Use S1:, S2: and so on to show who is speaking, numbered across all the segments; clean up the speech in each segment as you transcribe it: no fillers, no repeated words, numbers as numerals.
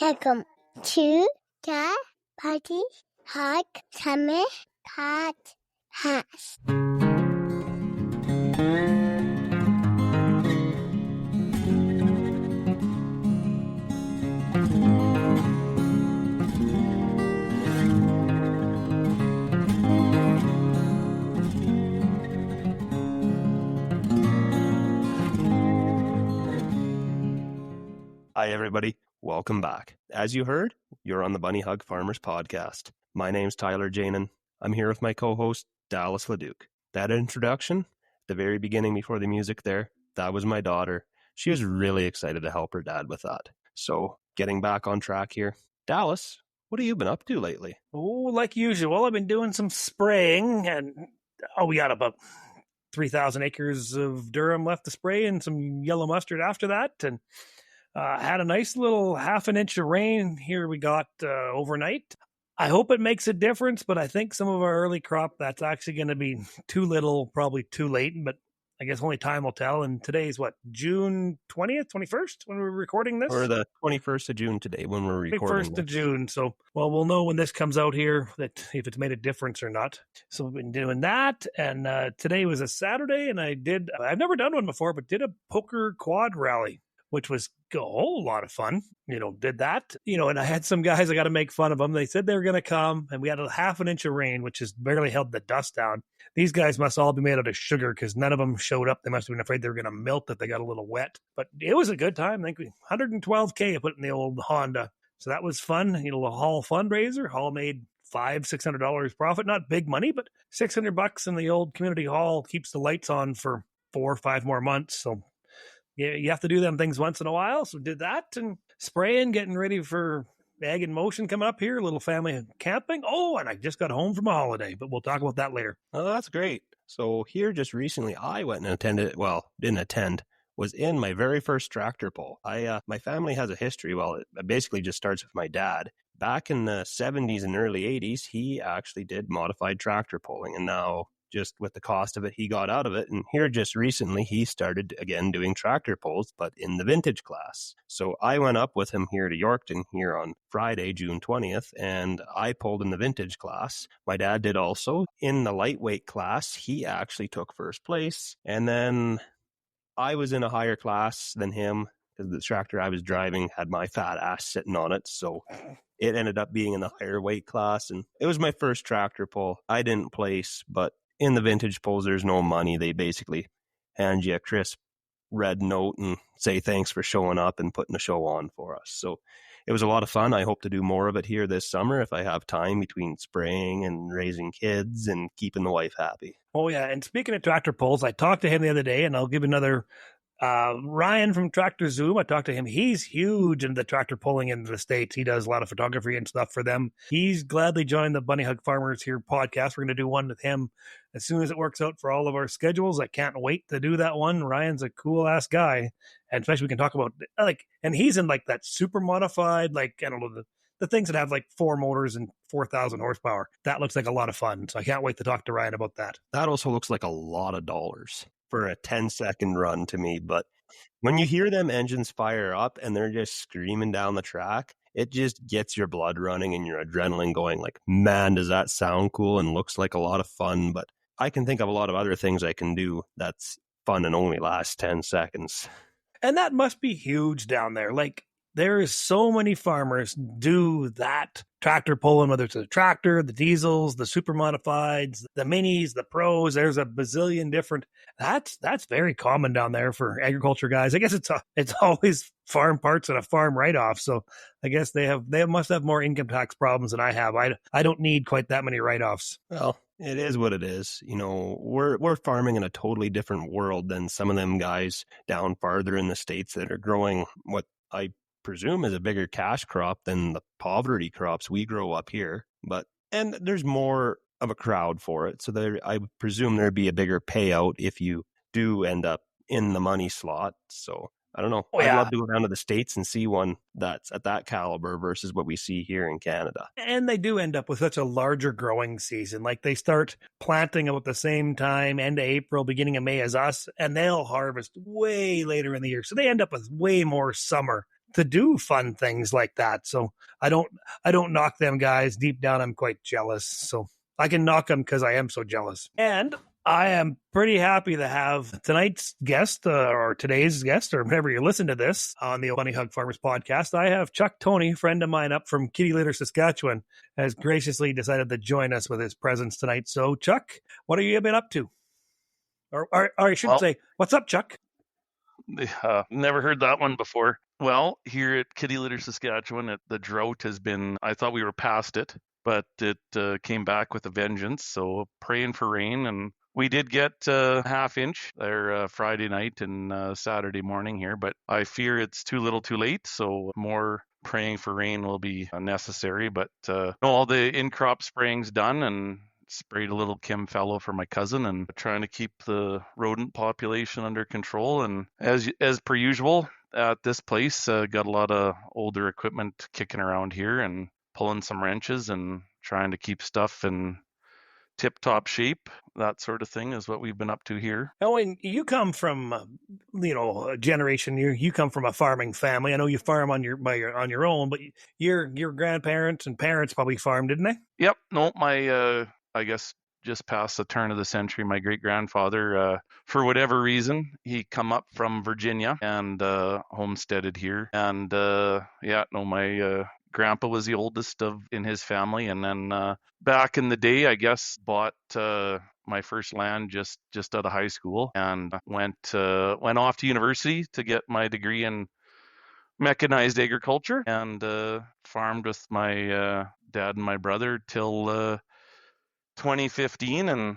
S1: Welcome to the Party Hard Summer Podcast.
S2: Hi, everybody. Welcome back. As you heard, you're on the Bunny Hug Farmers podcast. My name's Tyler Janin. I'm here with my co-host, Dallas Leduc. That introduction, the very beginning before the music there, that was my daughter. She was really excited to help her dad with that. So, getting back on track here. Dallas, what have you been up to lately?
S3: Oh, like usual, I've been doing some spraying, and we got about 3,000 acres of durum left to spray and some yellow mustard after that, and had a nice little half an inch of rain here we got overnight. I hope it makes a difference, but I think some of our early crop, that's actually going to be too little, probably too late, but I guess only time will tell. And today's what, June 20th, 21st when we're recording this?
S2: Or the 21st of June today when we're recording
S3: 21st of June. So, well, we'll know when this comes out here that if it's made a difference or not. So we've been doing that. And today was a Saturday, and I've never done one before, but did a poker quad rally, which was a whole lot of fun. Did that, and I had some guys, I got to make fun of them. They said they were going to come, and we had a half an inch of rain, which has barely held the dust down. These guys must all be made out of sugar because none of them showed up. They must have been afraid they were going to melt if they got a little wet. But it was a good time. I think 112K I put in the old Honda. So that was fun. A Hall fundraiser. Hall made $600 profit. Not big money, but $600 in the old community hall keeps the lights on for 4 or 5 more months. So you have to do them things once in a while. So did that and spraying, getting ready for Ag in Motion coming up here, a little family camping. Oh, and I just got home from a holiday, but we'll talk about that later.
S2: Oh, that's great. So here just recently, I went and attended, didn't attend, was in my very first tractor pull. My family has a history. Well, it basically just starts with my dad. Back in the 70s and early 80s, he actually did modified tractor pulling, and now just with the cost of it, he got out of it. And here just recently, he started again doing tractor pulls, but in the vintage class. So I went up with him here to Yorkton here on Friday, June 20th, and I pulled in the vintage class. My dad did also. In the lightweight class, he actually took first place. And then I was in a higher class than him because the tractor I was driving had my fat ass sitting on it. So it ended up being in the higher weight class. And it was my first tractor pull. I didn't place, but in the vintage pulls, there's no money. They basically hand you a crisp red note and say thanks for showing up and putting a show on for us. So it was a lot of fun. I hope to do more of it here this summer if I have time between spraying and raising kids and keeping the wife happy.
S3: Oh, yeah. And speaking of tractor pulls, I talked to him the other day, and I'll give another Ryan from Tractor Zoom. I talked to him. He's huge into the tractor pulling in the States. He does a lot of photography and stuff for them. He's gladly joined the Bunny Hug Farmers here podcast. We're going to do one with him as soon as it works out for all of our schedules. I can't wait to do that one. Ryan's a cool ass guy. And especially we can talk about and he's in that super modified, I don't know, the things that have 4 motors and 4,000 horsepower. That looks like a lot of fun. So I can't wait to talk to Ryan about that.
S2: That also looks like a lot of dollars for a 10-second run to me. But when you hear them engines fire up and they're just screaming down the track, it just gets your blood running and your adrenaline going man, does that sound cool and looks like a lot of fun. But I can think of a lot of other things I can do that's fun and only lasts 10 seconds.
S3: And that must be huge down there. There is so many farmers do that tractor pulling, whether it's a tractor, the diesels, the super modifieds, the minis, the pros. There's a bazillion different. That's very common down there for agriculture guys. I guess it's always farm parts and a farm write-off. So I guess they must have more income tax problems than I have. I don't need quite that many write-offs.
S2: Well, it is what it is. We're farming in a totally different world than some of them guys down farther in the States that are growing what I presume is a bigger cash crop than the poverty crops we grow up here. And there's more of a crowd for it. So I presume there'd be a bigger payout if you do end up in the money slot. So I don't know.
S3: Oh, yeah.
S2: I'd love to go down to the States and see one that's at that caliber versus what we see here in Canada.
S3: And they do end up with such a larger growing season. They start planting about the same time, end of April, beginning of May as us, and they'll harvest way later in the year. So they end up with way more summer to do fun things like that. So I don't knock them guys. Deep down, I'm quite jealous. So I can knock them because I am so jealous. And I am pretty happy to have tonight's guest or today's guest or whenever you listen to this on the Bunny Hug Farmers podcast. I have Chuck Toney, friend of mine up from Kitty Litter, Saskatchewan, has graciously decided to join us with his presence tonight. So Chuck, what have you been up to? Or I should say, what's up, Chuck?
S4: Never heard that one before. Well, here at Kitty Litter, Saskatchewan, the drought has been, I thought we were past it, but it came back with a vengeance. So praying for rain, and we did get a half inch there Friday night and Saturday morning here, but I fear it's too little too late. So more praying for rain will be necessary. But all the in-crop spraying's done, and sprayed a little Kim Fellow for my cousin, and trying to keep the rodent population under control. And as per usual at this place, got a lot of older equipment kicking around here and pulling some wrenches and trying to keep stuff in tip-top shape. That sort of thing is what we've been up to here.
S3: Oh, and you come from, a generation. You come from a farming family. I know you farm on your own, but your grandparents and parents probably farmed, didn't they?
S4: Yep. No, my I guess just past the turn of the century, my great-grandfather, for whatever reason, he come up from Virginia and homesteaded here. And my grandpa was the oldest in his family. And then back in the day, I guess, bought my first land just out of high school and went off to university to get my degree in mechanized agriculture and farmed with my dad and my brother till 2015, and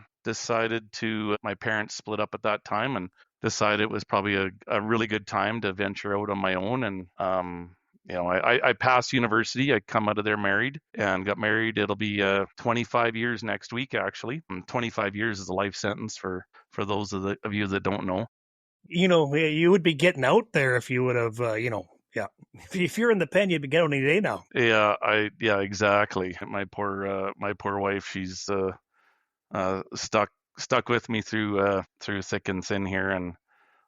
S4: my parents split up at that time and decided it was probably a really good time to venture out on my own. And I passed university. I come out of there married and got married. It'll be 25 years next week, actually. And 25 years is a life sentence for those of you that don't know.
S3: You would be getting out there if you would have, yeah. If you're in the pen, you'd be getting any day now.
S4: Yeah, exactly. My poor wife, she's stuck with me through thick and thin here, and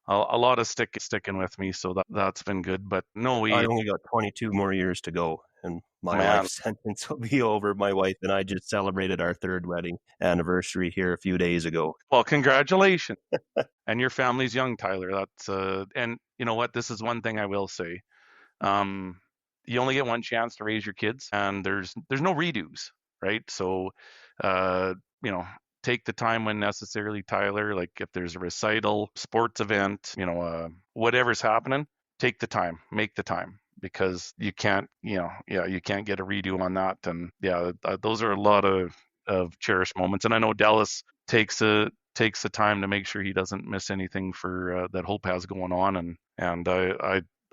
S4: a lot of sticking with me. So that's been good. But no,
S2: I only got 22 more years to go, and my life sentence will be over. My wife and I just celebrated our 3rd wedding anniversary here a few days ago.
S4: Well, congratulations. And your family's young, Tyler. That's and you know what? This is one thing I will say. You only get one chance to raise your kids, and there's no redos, right? So, take the time when necessary, Tyler. Like if there's a recital, sports event, whatever's happening, take the time, make the time, because you can't get a redo on that. And those are a lot of cherished moments. And I know Dallas takes the time to make sure he doesn't miss anything for that Hope has going on, and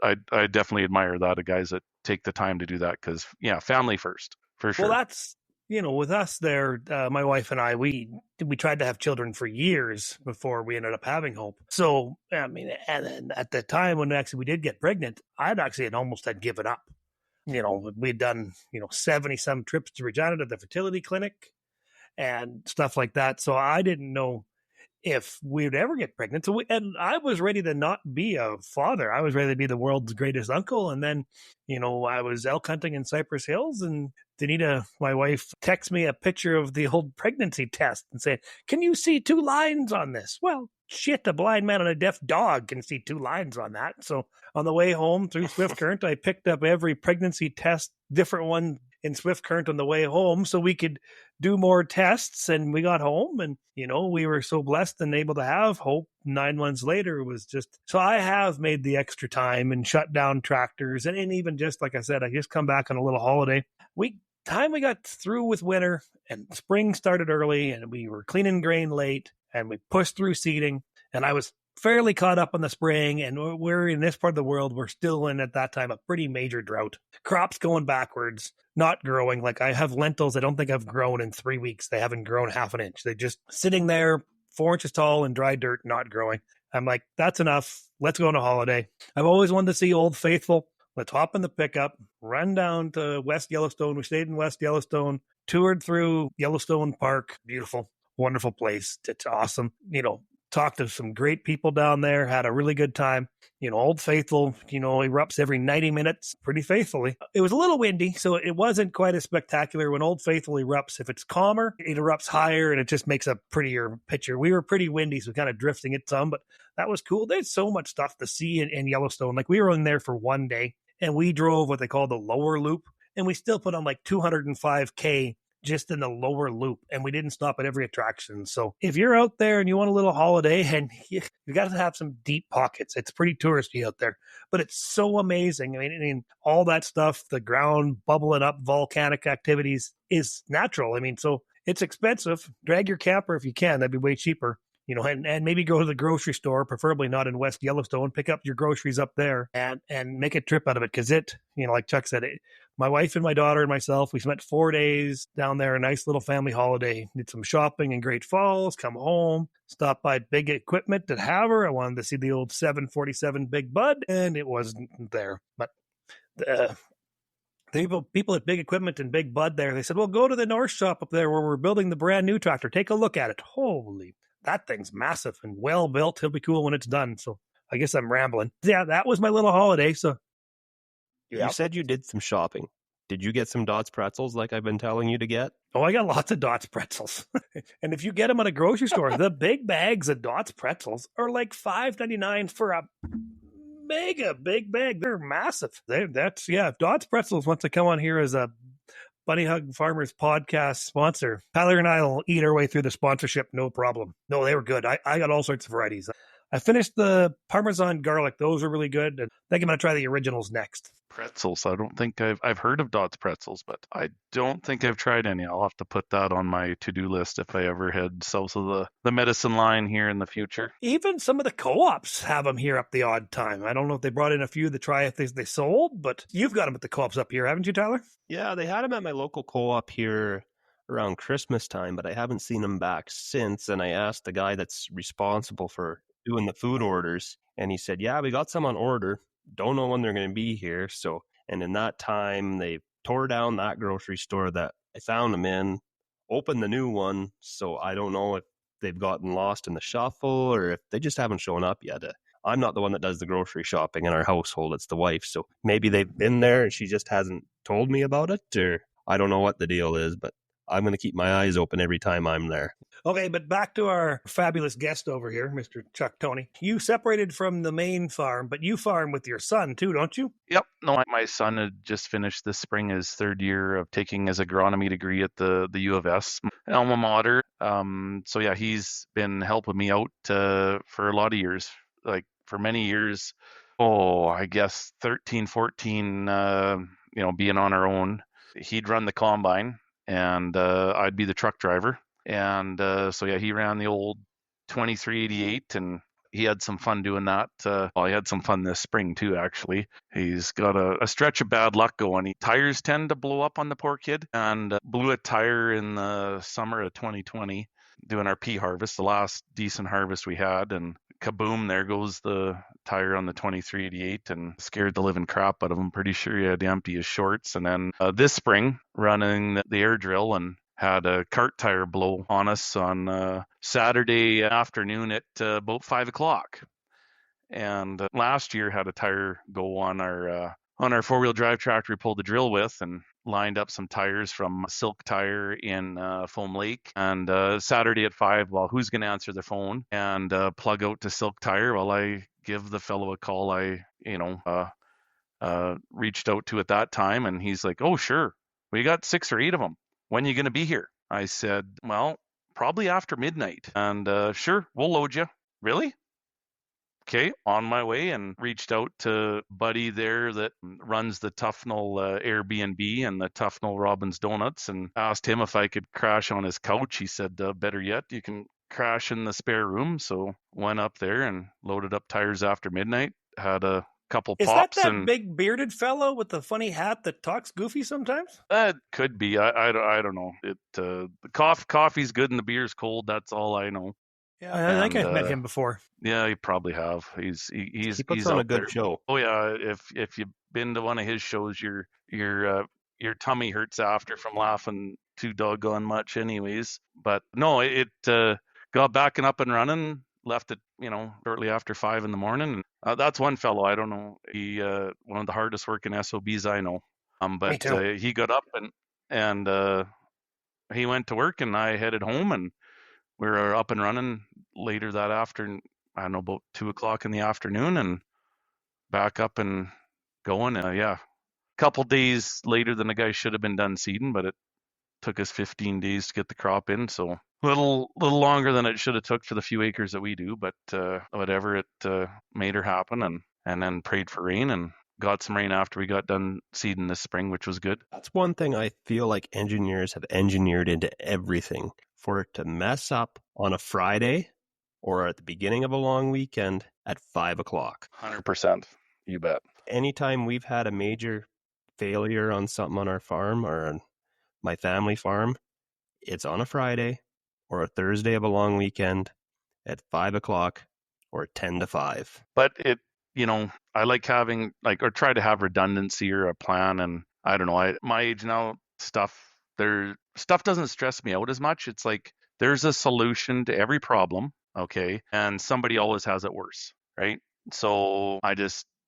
S4: I definitely admire that of guys that take the time to do that, because family first, for sure.
S3: Well, that's with us there, my wife and I, we tried to have children for years before we ended up having Hope. So and then at the time when actually we did get pregnant, I'd almost had given up. We'd done 70 some trips to Regina to the fertility clinic and stuff like that. So I didn't know if we would ever get pregnant. And I was ready to not be a father. I was ready to be the world's greatest uncle. And then, I was elk hunting in Cypress Hills, and Danita, my wife, texted me a picture of the old pregnancy test and said, "Can you see 2 lines on this?" Well, shit, a blind man and a deaf dog can see 2 lines on that. So on the way home through Swift Current, I picked up every pregnancy test, different one in Swift Current on the way home, so we could do more tests. And we got home, and we were so blessed and able to have Hope 9 months later. It was just, so I have made the extra time and shut down tractors, and even just like I said, I just come back on a little holiday. We got through with winter and spring started early, and we were cleaning grain late, and we pushed through seeding, and I was fairly caught up on the spraying. And we're in this part of the world, we're still in at that time a pretty major drought. Crops going backwards, not growing. Like I have lentils I don't think I've grown in 3 weeks. They haven't grown half an inch. They're just sitting there 4 inches tall in dry dirt, not growing. I'm like, that's enough. Let's go on a holiday. I've always wanted to see Old Faithful. Let's hop in the pickup, run down to West Yellowstone. We stayed in West Yellowstone, toured through Yellowstone Park. Beautiful, wonderful place. It's awesome. talked to some great people down there, had a really good time. Old Faithful, erupts every 90 minutes pretty faithfully. It was a little windy, so it wasn't quite as spectacular. When Old Faithful erupts, if it's calmer, it erupts higher and it just makes a prettier picture. We were pretty windy, so kind of drifting it some, but that was cool. There's so much stuff to see in Yellowstone. Like, we were in there for one day and we drove what they call the lower loop, and we still put on like 205K just in the lower loop, and we didn't stop at every attraction. So if you're out there and you want a little holiday, and you got to have some deep pockets, it's pretty touristy out there, but it's so amazing. I mean, all that stuff, the ground bubbling up, volcanic activities is natural. I mean, so it's expensive. Drag your camper if you can. That'd be way cheaper. And maybe go to the grocery store, preferably not in West Yellowstone, pick up your groceries up there and make a trip out of it. Because like Chuck said, my wife and my daughter and myself, we spent 4 days down there, a nice little family holiday. Did some shopping in Great Falls, come home, stopped by Big Equipment at Havre. I wanted to see the old 747 Big Bud, and it wasn't there. But the people at Big Equipment and Big Bud there, they said, well, go to the North Shop up there where we're building the brand new tractor. Take a look at it. Holy, that thing's massive and well built. It'll be cool when it's done. So I guess I'm rambling. Yeah, that was my little holiday. So
S2: you said you did some shopping. Did you get some Dots pretzels like I've been telling you to get?
S3: Oh, I got lots of Dots pretzels. And if you get them at a grocery store, the big bags of Dots pretzels are like $5.99 for a big bag. They're massive. Dots pretzels wants to come on here as a Bunny Hug Farmers podcast sponsor. Tyler and I will eat our way through the sponsorship, no problem. No, they were good. I got all sorts of varieties. I finished the Parmesan garlic. Those are really good. And I think I'm going to try the originals next.
S4: Pretzels. I don't think I've heard of Dots pretzels, but I don't think I've tried any. I'll have to put that on my to-do list if I ever head south of the medicine line here in the future.
S3: Even some of the co-ops have them here up the odd time. I don't know if they brought in a few to try if they sold, but you've got them at the co-ops up here, haven't you, Tyler?
S2: Yeah, they had them at my local co-op here around Christmas time, but I haven't seen them back since. And I asked the guy that's responsible for doing the food orders, and he said, yeah, we got some on order. Don't know when they're going to be here. So, and in that time, they tore down that grocery store that I found them in, opened the new one. So I don't know if they've gotten lost in the shuffle or if they just haven't shown up yet. I'm not the one that does the grocery shopping in our household. It's the wife. So maybe they've been there and she just hasn't told me about it, or I don't know what the deal is, but I'm going to keep my eyes open every time I'm there.
S3: Okay, but back to our fabulous guest over here, Mr. Chuck Toney. You separated from the main farm, but you farm with your son too, don't you?
S4: Yep. No, my son had just finished this spring his third year of taking his agronomy degree at the U of S alma mater. So yeah, he's been helping me out for a lot of years, like for many years. Oh, I guess 13, 14, being on our own. He'd run the combine and I'd be the truck driver. And so yeah, he ran the old 2388 and he had some fun doing that. He had some fun this spring too, actually. He's got a stretch of bad luck going. Tires tend to blow up on the poor kid, and blew a tire in the summer of 2020 doing our pea harvest, the last decent harvest we had, and kaboom, there goes the tire on the 2388 and scared the living crap out of him. Pretty sure he had to empty his shorts. And then this spring, running the air drill, and had a cart tire blow on us on Saturday afternoon at about 5 o'clock. And last year had a tire go on our four-wheel drive tractor we pulled the drill with, and lined up some tires from Silk Tire in Foam Lake. And Saturday at 5, well, who's going to answer the phone and plug out to Silk Tire? Well, I give the fellow a call I reached out to at that time, and he's like, oh, sure, we got 6 or 8 of them. When are you going to be here? I said, well, probably after midnight. And sure, we'll load you. Really? Okay, on my way, and reached out to buddy there that runs the Tufnell Airbnb and the Tufnell Robbins Donuts, and asked him if I could crash on his couch. He said, better yet, you can crash in the spare room. So went up there and loaded up tires after midnight, had a couple pops.
S3: Is that big bearded fellow with the funny hat that talks goofy sometimes?
S4: That could be. I don't know. The coffee's good and the beer's cold. That's all I know.
S3: Yeah, I think I've met him before.
S4: Yeah, you probably have. He puts
S2: on a good
S4: there.
S2: show.
S4: Oh yeah, if you've been to one of his shows, your tummy hurts after from laughing too doggone much, anyways. But no, it got back and up and running left it, shortly after 5 in the morning. That's one fellow. I don't know. He one of the hardest working SOBs I know.
S3: Me
S4: But
S3: too.
S4: he got up and he went to work, and I headed home, and we were up and running later that afternoon. I don't know, about 2 o'clock in the afternoon, and back up and going. Yeah, a couple days later than the guy should have been done seeding, but it took us 15 days to get the crop in, so little longer than it should have took for the few acres that we do, but whatever, it made her happen, and then prayed for rain and got some rain after we got done seeding this spring, which was good.
S2: That's one thing I feel like engineers have engineered into everything. For it to mess up on a Friday or at the beginning of a long weekend at 5 o'clock.
S4: 100%. You bet.
S2: Anytime we've had a major failure on something on our farm or on my family farm, it's on a Friday or a Thursday of a long weekend at 5 o'clock or 10 to 5.
S4: But I like having or try to have redundancy or a plan. And I don't know, my age now, stuff doesn't stress me out as much. It's like there's a solution to every problem, okay? And somebody always has it worse, right? So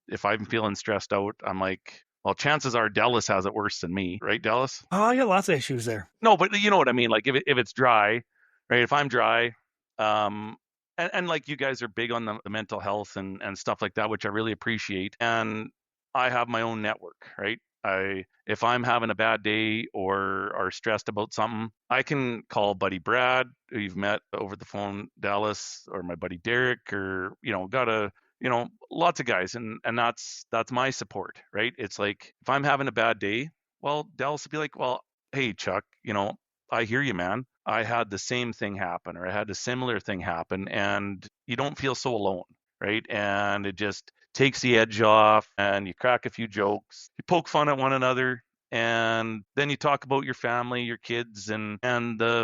S4: if I'm feeling stressed out, I'm like, well, chances are Dallas has it worse than me, right, Dallas?
S3: Oh, I got lots of issues there.
S4: No, but you know what I mean? Like if it's dry, right? If I'm dry, and like you guys are big on the mental health and stuff like that, which I really appreciate. And I have my own network, right? If I'm having a bad day or are stressed about something, I can call buddy Brad, who you've met over the phone, Dallas, or my buddy Derek, or lots of guys, and that's my support, right? It's like if I'm having a bad day, well, Dallas will be like, well, hey Chuck, I hear you, man. I had the same thing happen, or I had a similar thing happen, and you don't feel so alone, right? And it just takes the edge off, and you crack a few jokes, you poke fun at one another, and then you talk about your family, your kids, and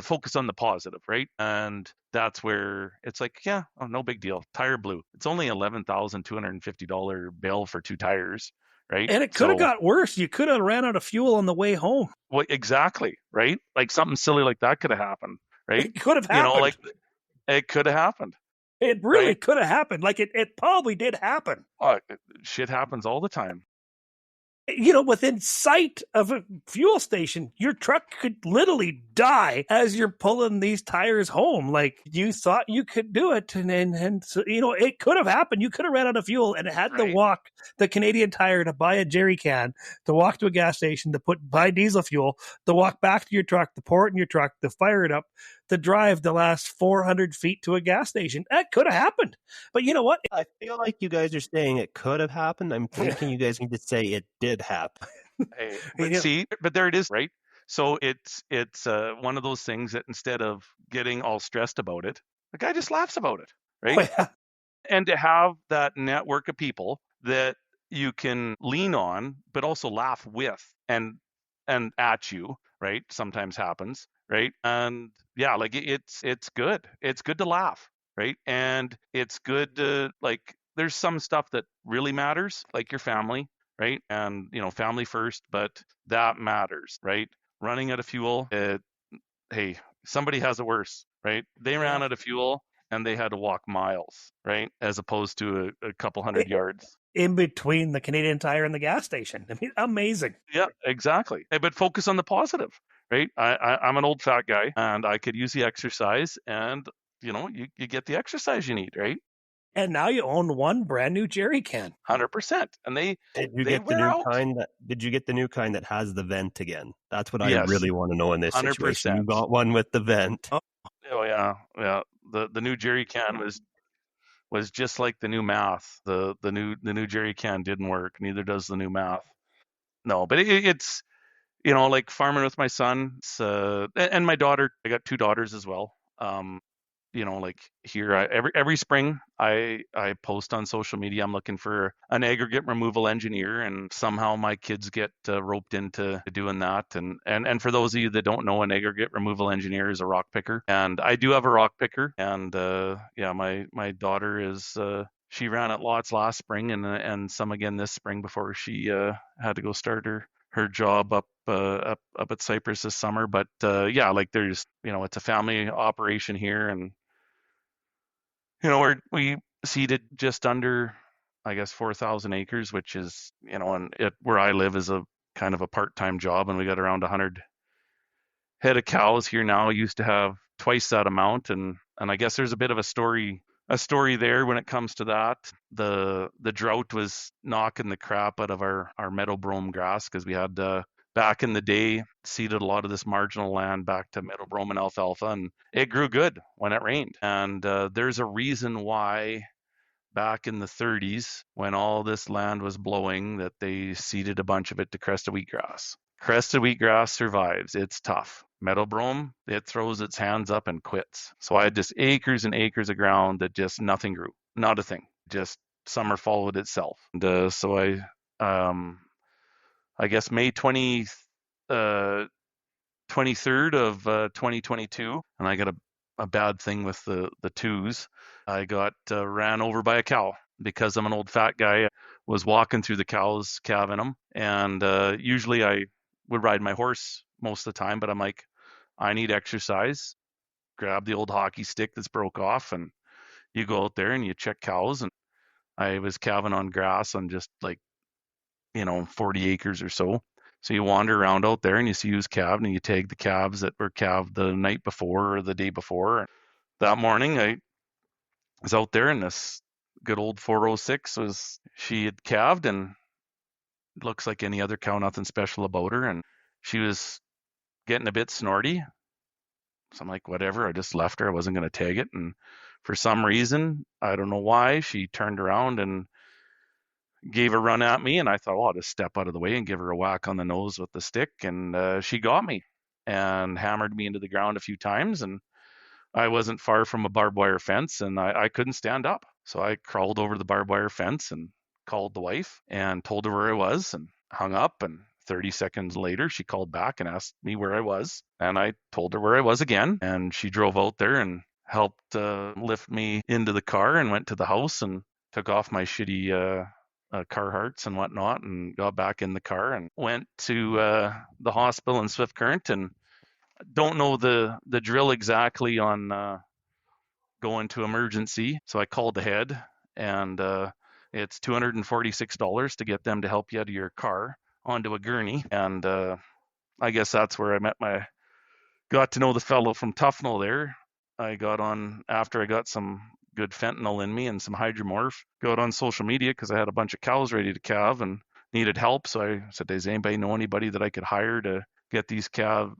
S4: focus on the positive, right? And that's where it's like, yeah, oh, no big deal. Tire blew. It's only $11,250 bill for 2 tires, right?
S3: And it could have got worse. You could have ran out of fuel on the way home.
S4: Well, exactly, right? Like something silly like that could have happened, right?
S3: It could have happened.
S4: It could have happened.
S3: It really could have happened. Like it probably did happen.
S4: Shit happens all the time.
S3: Within sight of a fuel station, your truck could literally die as you're pulling these tires home. Like you thought you could do it. And so, it could have happened. You could have ran out of fuel and had to walk the Canadian Tire to buy a jerry can, to walk to a gas station, to buy diesel fuel, to walk back to your truck, to pour it in your truck, to fire it up, to drive the last 400 feet to a gas station. That could have happened. But you know what?
S2: I feel like you guys are saying it could have happened. I'm thinking you guys need to say it did happen.
S4: Hey, but there it is, right? So it's one of those things that instead of getting all stressed about it, the guy just laughs about it, right?
S3: Oh, yeah.
S4: And to have that network of people that you can lean on, but also laugh with and at you, right? Sometimes happens, right? And yeah, like it's good. It's good to laugh, right? And it's good to there's some stuff that really matters, like your family, right? And family first, but that matters, right? Running out of fuel, hey, somebody has it worse, right? They ran out of fuel and they had to walk miles, right? As opposed to a couple hundred yards.
S3: In between the Canadian Tire and the gas station. I mean, amazing.
S4: Yeah, exactly. But focus on the positive, right? I'm an old fat guy and I could use the exercise, and you get the exercise you need, right?
S3: And now you own one brand new jerry can.
S4: 100%. And
S2: did you get the new kind that has the vent again? That's what I really want to know in this
S4: 100%.
S2: situation. You got one with the vent.
S4: Oh yeah. The new jerry can was just like the new math. The new jerry can didn't work. Neither does the new math. No, but it's like farming with my son, and my daughter. I got 2 daughters as well. Like here, every spring I post on social media. I'm looking for an aggregate removal engineer, and somehow my kids get roped into doing that. And for those of you that don't know, an aggregate removal engineer is a rock picker, and I do have a rock picker. And my daughter is. She ran at lots last spring and some again this spring before she had to go start her job up at Cypress this summer. But there's, it's a family operation here, and we seeded just under, I guess, 4,000 acres, which is, and where I live is a kind of a part-time job, and we got around 100 head of cows here now. I used to have twice that amount, and I guess there's a bit of a story there when it comes to that. The drought was knocking the crap out of our meadow brome grass, because we had back in the day seeded a lot of this marginal land back to meadow brome and alfalfa, and it grew good when it rained. And there's a reason why back in the 30s, when all this land was blowing, that they seeded a bunch of it to crested wheatgrass. Crested wheatgrass survives. It's tough. Meadow brome, it throws its hands up and quits. So I had just acres and acres of ground that just nothing grew, not a thing. Just summer followed itself. And so I guess May 23rd of 2022, and I got a bad thing with the twos. I got ran over by a cow because I'm an old fat guy. I was walking through the cows, calving them, and usually I would ride my horse most of the time, but I'm like, I need exercise. Grab the old hockey stick that's broke off, and you go out there and you check cows. And I was calving on grass on just like 40 acres or so. So you wander around out there and you see who's calved, and you tag the calves that were calved the night before or the day before. That morning I was out there, and this good old 406 she had calved, and it looks like any other cow, nothing special about her. And she was getting a bit snorty. So I'm like, whatever, I just left her. I wasn't going to tag it. And for some reason, I don't know why, she turned around and gave a run at me, and I thought, well, I'll just step out of the way and give her a whack on the nose with the stick. And she got me and hammered me into the ground a few times. And I wasn't far from a barbed wire fence, and I couldn't stand up. So I crawled over the barbed wire fence and called the wife and told her where I was, and hung up. And 30 seconds later, she called back and asked me where I was. And I told her where I was again. And she drove out there and helped lift me into the car, and went to the house and took off my shitty Carhartts and whatnot, and got back in the car and went to the hospital in Swift Current. And don't know the drill exactly on going to emergency. So I called ahead, and it's $246 to get them to help you out of your car onto a gurney. And I guess that's where got to know the fellow from Tufnell there. I got on after I got some good fentanyl in me and some hydromorph. Got on social media because I had a bunch of cows ready to calve and needed help. So I said, does anybody know anybody that I could hire to get these cows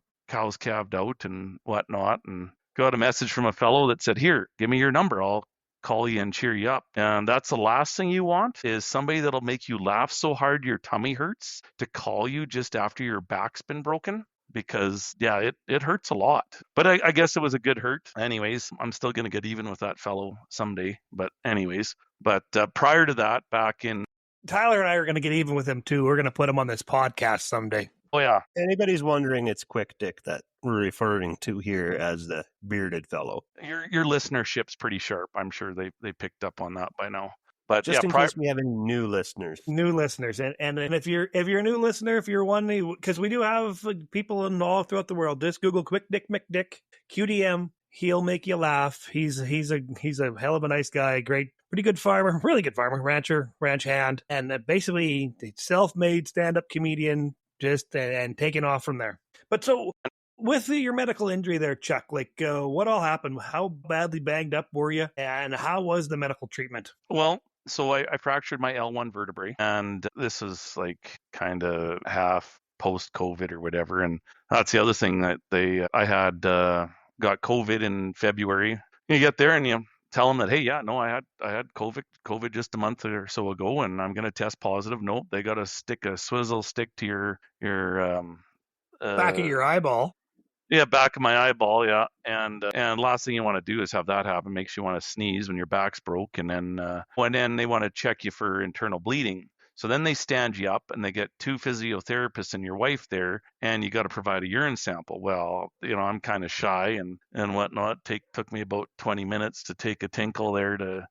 S4: calved out and whatnot? And got a message from a fellow that said, here, give me your number. I'll call you and cheer you up. And that's the last thing you want, is somebody that'll make you laugh so hard your tummy hurts to call you just after your back's been broken. Because yeah, it hurts a lot. But I guess it was a good hurt. Anyways, I'm still going to get even with that fellow someday. But anyways, prior to that, back in...
S3: Tyler and I are going to get even with him too. We're going to put him on this podcast someday.
S4: Oh yeah.
S2: Anybody's wondering, it's Quick Dick that we're referring to here as the bearded fellow.
S4: Your listenership's pretty sharp. I'm sure they picked up on that by now. But
S2: just in case we have any new listeners.
S3: And if you're a new listener, if you're one, because we do have people in all throughout the world, just Google Quick Dick McDick, QDM. He'll make you laugh. He's a hell of a nice guy. Great, pretty good farmer, really good farmer, ranch hand, and basically self-made stand-up comedian, just and taking off from there. But so with your medical injury there, Chuck, what all happened? How badly banged up were you, and how was the medical treatment?
S4: Well, so I fractured my L1 vertebrae, and this is like kind of half post-COVID or whatever. And that's the other thing that I had got COVID in February. You get there and you tell them that, hey, yeah, no, I had COVID just a month or so ago, and I'm going to test positive. Nope, they got to stick a swizzle stick to your
S3: back of your eyeball.
S4: Yeah, back of my eyeball, yeah. And last thing you want to do is have that happen. Makes you want to sneeze when your back's broke. And then they want to check you for internal bleeding. So then they stand you up, and they get 2 physiotherapists and your wife there, and you got to provide a urine sample. Well, I'm kind of shy and whatnot. Took me about 20 minutes to take a tinkle there to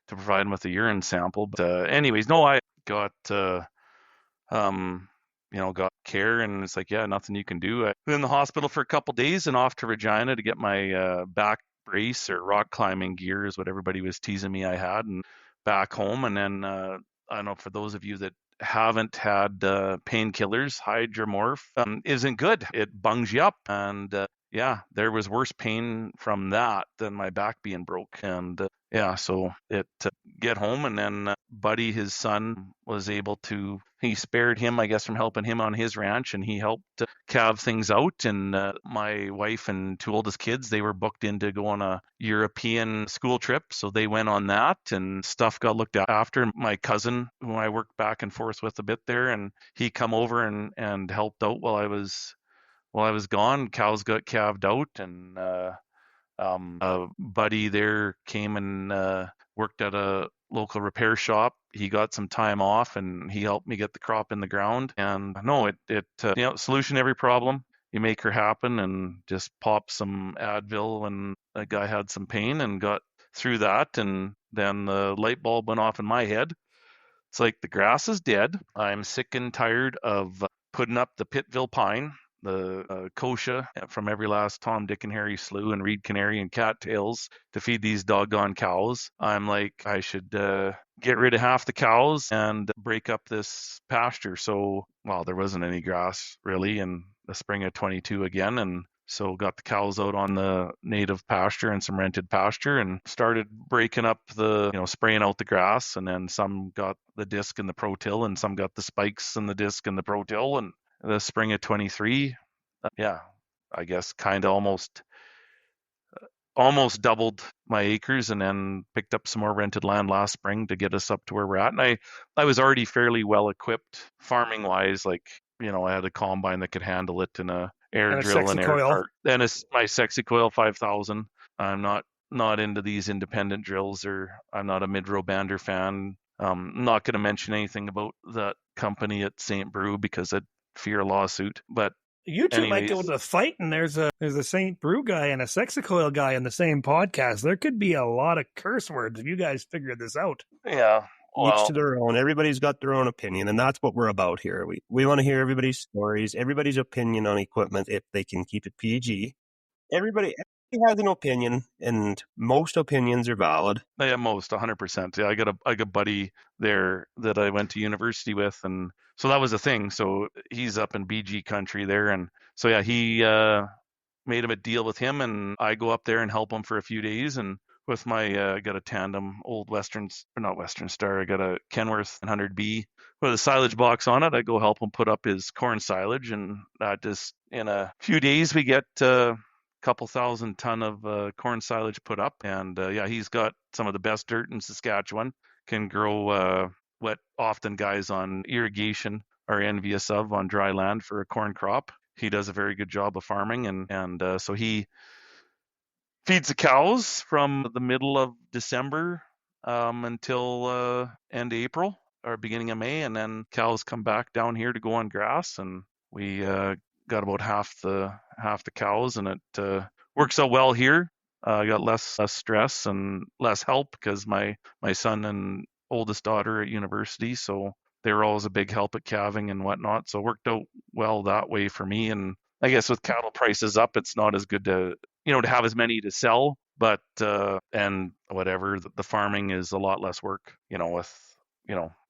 S4: provide them with a urine sample. But anyways, no, I got got care, and it's like, yeah, nothing you can do. I've been in the hospital for a couple days and off to Regina to get my back brace or rock climbing gear is what everybody was teasing me I had, and back home. And then I don't know, for those of you that haven't had painkillers, hydromorph isn't good. It bungs you up, and yeah, there was worse pain from that than my back being broke. And yeah, so it get home, and then Buddy, his son, was able to, he spared him, I guess, from helping him on his ranch, and he helped calve things out. And my wife and 2 oldest kids, they were booked in to go on a European school trip, so they went on that, and stuff got looked after. My cousin, who I worked back and forth with a bit there, and he come over and helped out while I was gone. Cows got calved out, and a buddy there came and worked at a local repair shop. He got some time off, and he helped me get the crop in the ground. And no, solution to every problem. You make her happen, and just pop some Advil when a guy had some pain, and got through that. And then the light bulb went off in my head. It's like, the grass is dead. I'm sick and tired of putting up the Pittville pine, the kochia from every last Tom, Dick, and Harry slough, and reed canary and cattails to feed these doggone cows. I'm like, I should get rid of half the cows and break up this pasture. So, well, there wasn't any grass really in the spring of 22 again, and so got the cows out on the native pasture and some rented pasture, and started breaking up spraying out the grass. And then some got the disc and the Pro-Till, and some got the spikes and the disc and the Pro-Till. And the spring of 23, I guess kind of almost doubled my acres, and then picked up some more rented land last spring to get us up to where we're at. And I was already fairly well equipped farming wise. Like, I had a combine that could handle it, and a air
S3: And a
S4: drill and
S3: sexy
S4: air
S3: coil.
S4: cart. Then my Sexy Coil 5000. I'm not into these independent drills, or I'm not a mid-row bander fan. I'm not going to mention anything about that company at St. Brew because I'd fear a lawsuit. But
S3: You two might go
S4: anyways,
S3: to a fight, and there's a St. Brew guy and a Sexicoil guy in the same podcast. There could be a lot of curse words if you guys figure this out.
S4: yeah.
S2: Each
S4: Well,
S2: to their own. Everybody's got their own opinion, and that's what we're about here. We want to hear everybody's stories, everybody's opinion on equipment, if they can keep it PG. Everybody has an opinion, and most opinions are valid.
S4: yeah, most 100%. Yeah, I got a buddy there that I went to university with, and so that was a thing. So he's up in BG country there, and so yeah, he made him a deal with him, and I go up there and help him for a few days. And with my I got a tandem old not Western Star, I got a Kenworth 100B with a silage box on it. I go help him put up his corn silage, and just in a few days we get couple thousand ton of corn silage put up. And he's got some of the best dirt in Saskatchewan, can grow what often guys on irrigation are envious of on dry land for a corn crop. He does a very good job of farming, and so he feeds the cows from the middle of December until end April or beginning of May, and then cows come back down here to go on grass, and we got about half the cows, and it works out well here. I got less stress and less help because my son and oldest daughter at university, so they were always a big help at calving and whatnot. So it worked out well that way for me. And I guess with cattle prices up, it's not as good to have as many to sell, but and whatever, the farming is a lot less work, with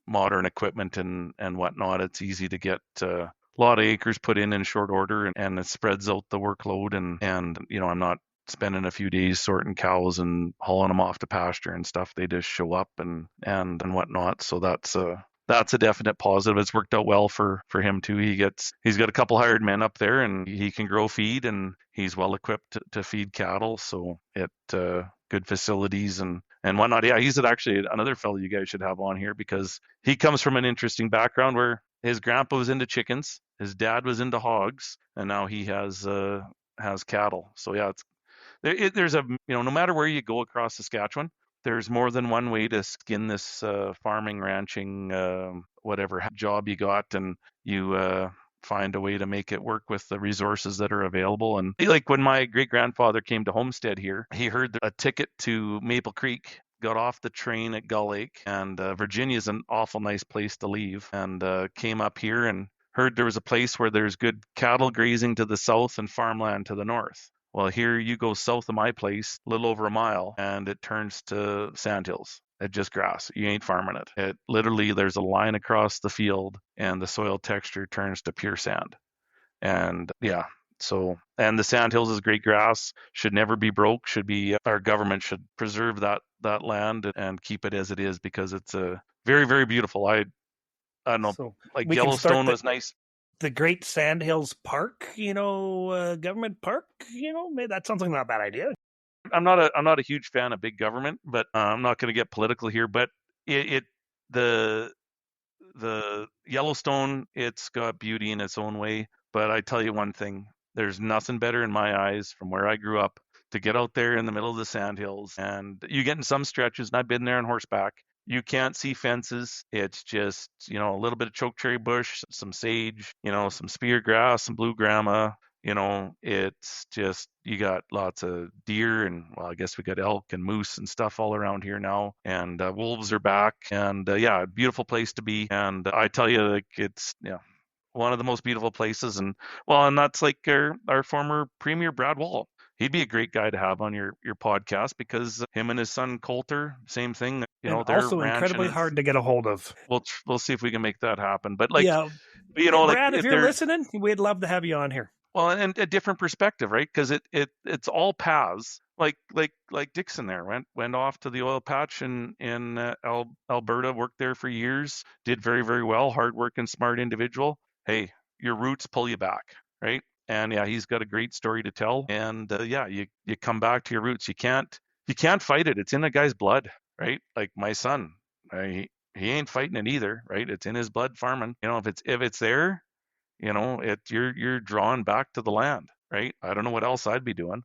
S4: modern equipment and whatnot. It's easy to get a lot of acres put in short order, and it spreads out the workload, and I'm not spending a few days sorting cows and hauling them off to pasture and stuff. They just show up and whatnot. So that's a definite positive. It's worked out well for him too. He's got a couple hired men up there, and he can grow feed, and he's well equipped to feed cattle. So good facilities and whatnot. Yeah, he's actually another fellow you guys should have on here, because he comes from an interesting background where his grandpa was into chickens, his dad was into hogs, and now he has cattle. So yeah, there's no matter where you go across Saskatchewan, there's more than one way to skin this farming, ranching, whatever job you got, and you find a way to make it work with the resources that are available. And like when my great grandfather came to Homestead here, he heard a ticket to Maple Creek, got off the train at Gull Lake, and Virginia's an awful nice place to leave, and came up here and heard there was a place where there's good cattle grazing to the south and farmland to the north. Well, here you go south of my place, a little over a mile, and it turns to sandhills. It's just grass. You ain't farming it. It literally, there's a line across the field, and the soil texture turns to pure sand. And yeah, so, and the sandhills is great grass, should never be broke, should be, our government should preserve that land and keep it as it is, because it's a very, very beautiful. I don't know,
S3: So
S4: like
S3: we can start
S4: Yellowstone was nice.
S3: the Great Sandhills Park, government park, maybe that sounds like not a bad idea.
S4: I'm not a huge fan of big government, but I'm not going to get political here. But the Yellowstone, it's got beauty in its own way. But I tell you one thing, there's nothing better in my eyes from where I grew up to get out there in the middle of the sandhills, and you get in some stretches, and I've been there on horseback. You can't see fences. It's just, a little bit of chokecherry bush, some sage, some spear grass, some blue grama. It's just, you got lots of deer, and well, I guess we got elk and moose and stuff all around here now, and wolves are back, and yeah, beautiful place to be. And I tell you, like, it's one of the most beautiful places. And well, and that's like our former premier Brad Wall. He'd be a great guy to have on your podcast, because him and his son Coulter, same thing.
S3: And
S4: they're
S3: also incredibly hard to get a hold of.
S4: We'll see if we can make that happen. But like,
S3: Yeah, Brad,
S4: like,
S3: if you're listening, we'd love to have you on here.
S4: Well, and a different perspective, right? Because it's all paths. Like Dixon there went off to the oil patch in Alberta, worked there for years, did very, very well, hardworking, smart individual. Hey, your roots pull you back, right? And yeah, he's got a great story to tell. And yeah, you come back to your roots. You can't fight it. It's in a guy's blood, right? Like my son, he ain't fighting it either, right? It's in his blood, farming. If it's there, you're drawn back to the land, right? I don't know what else I'd be doing,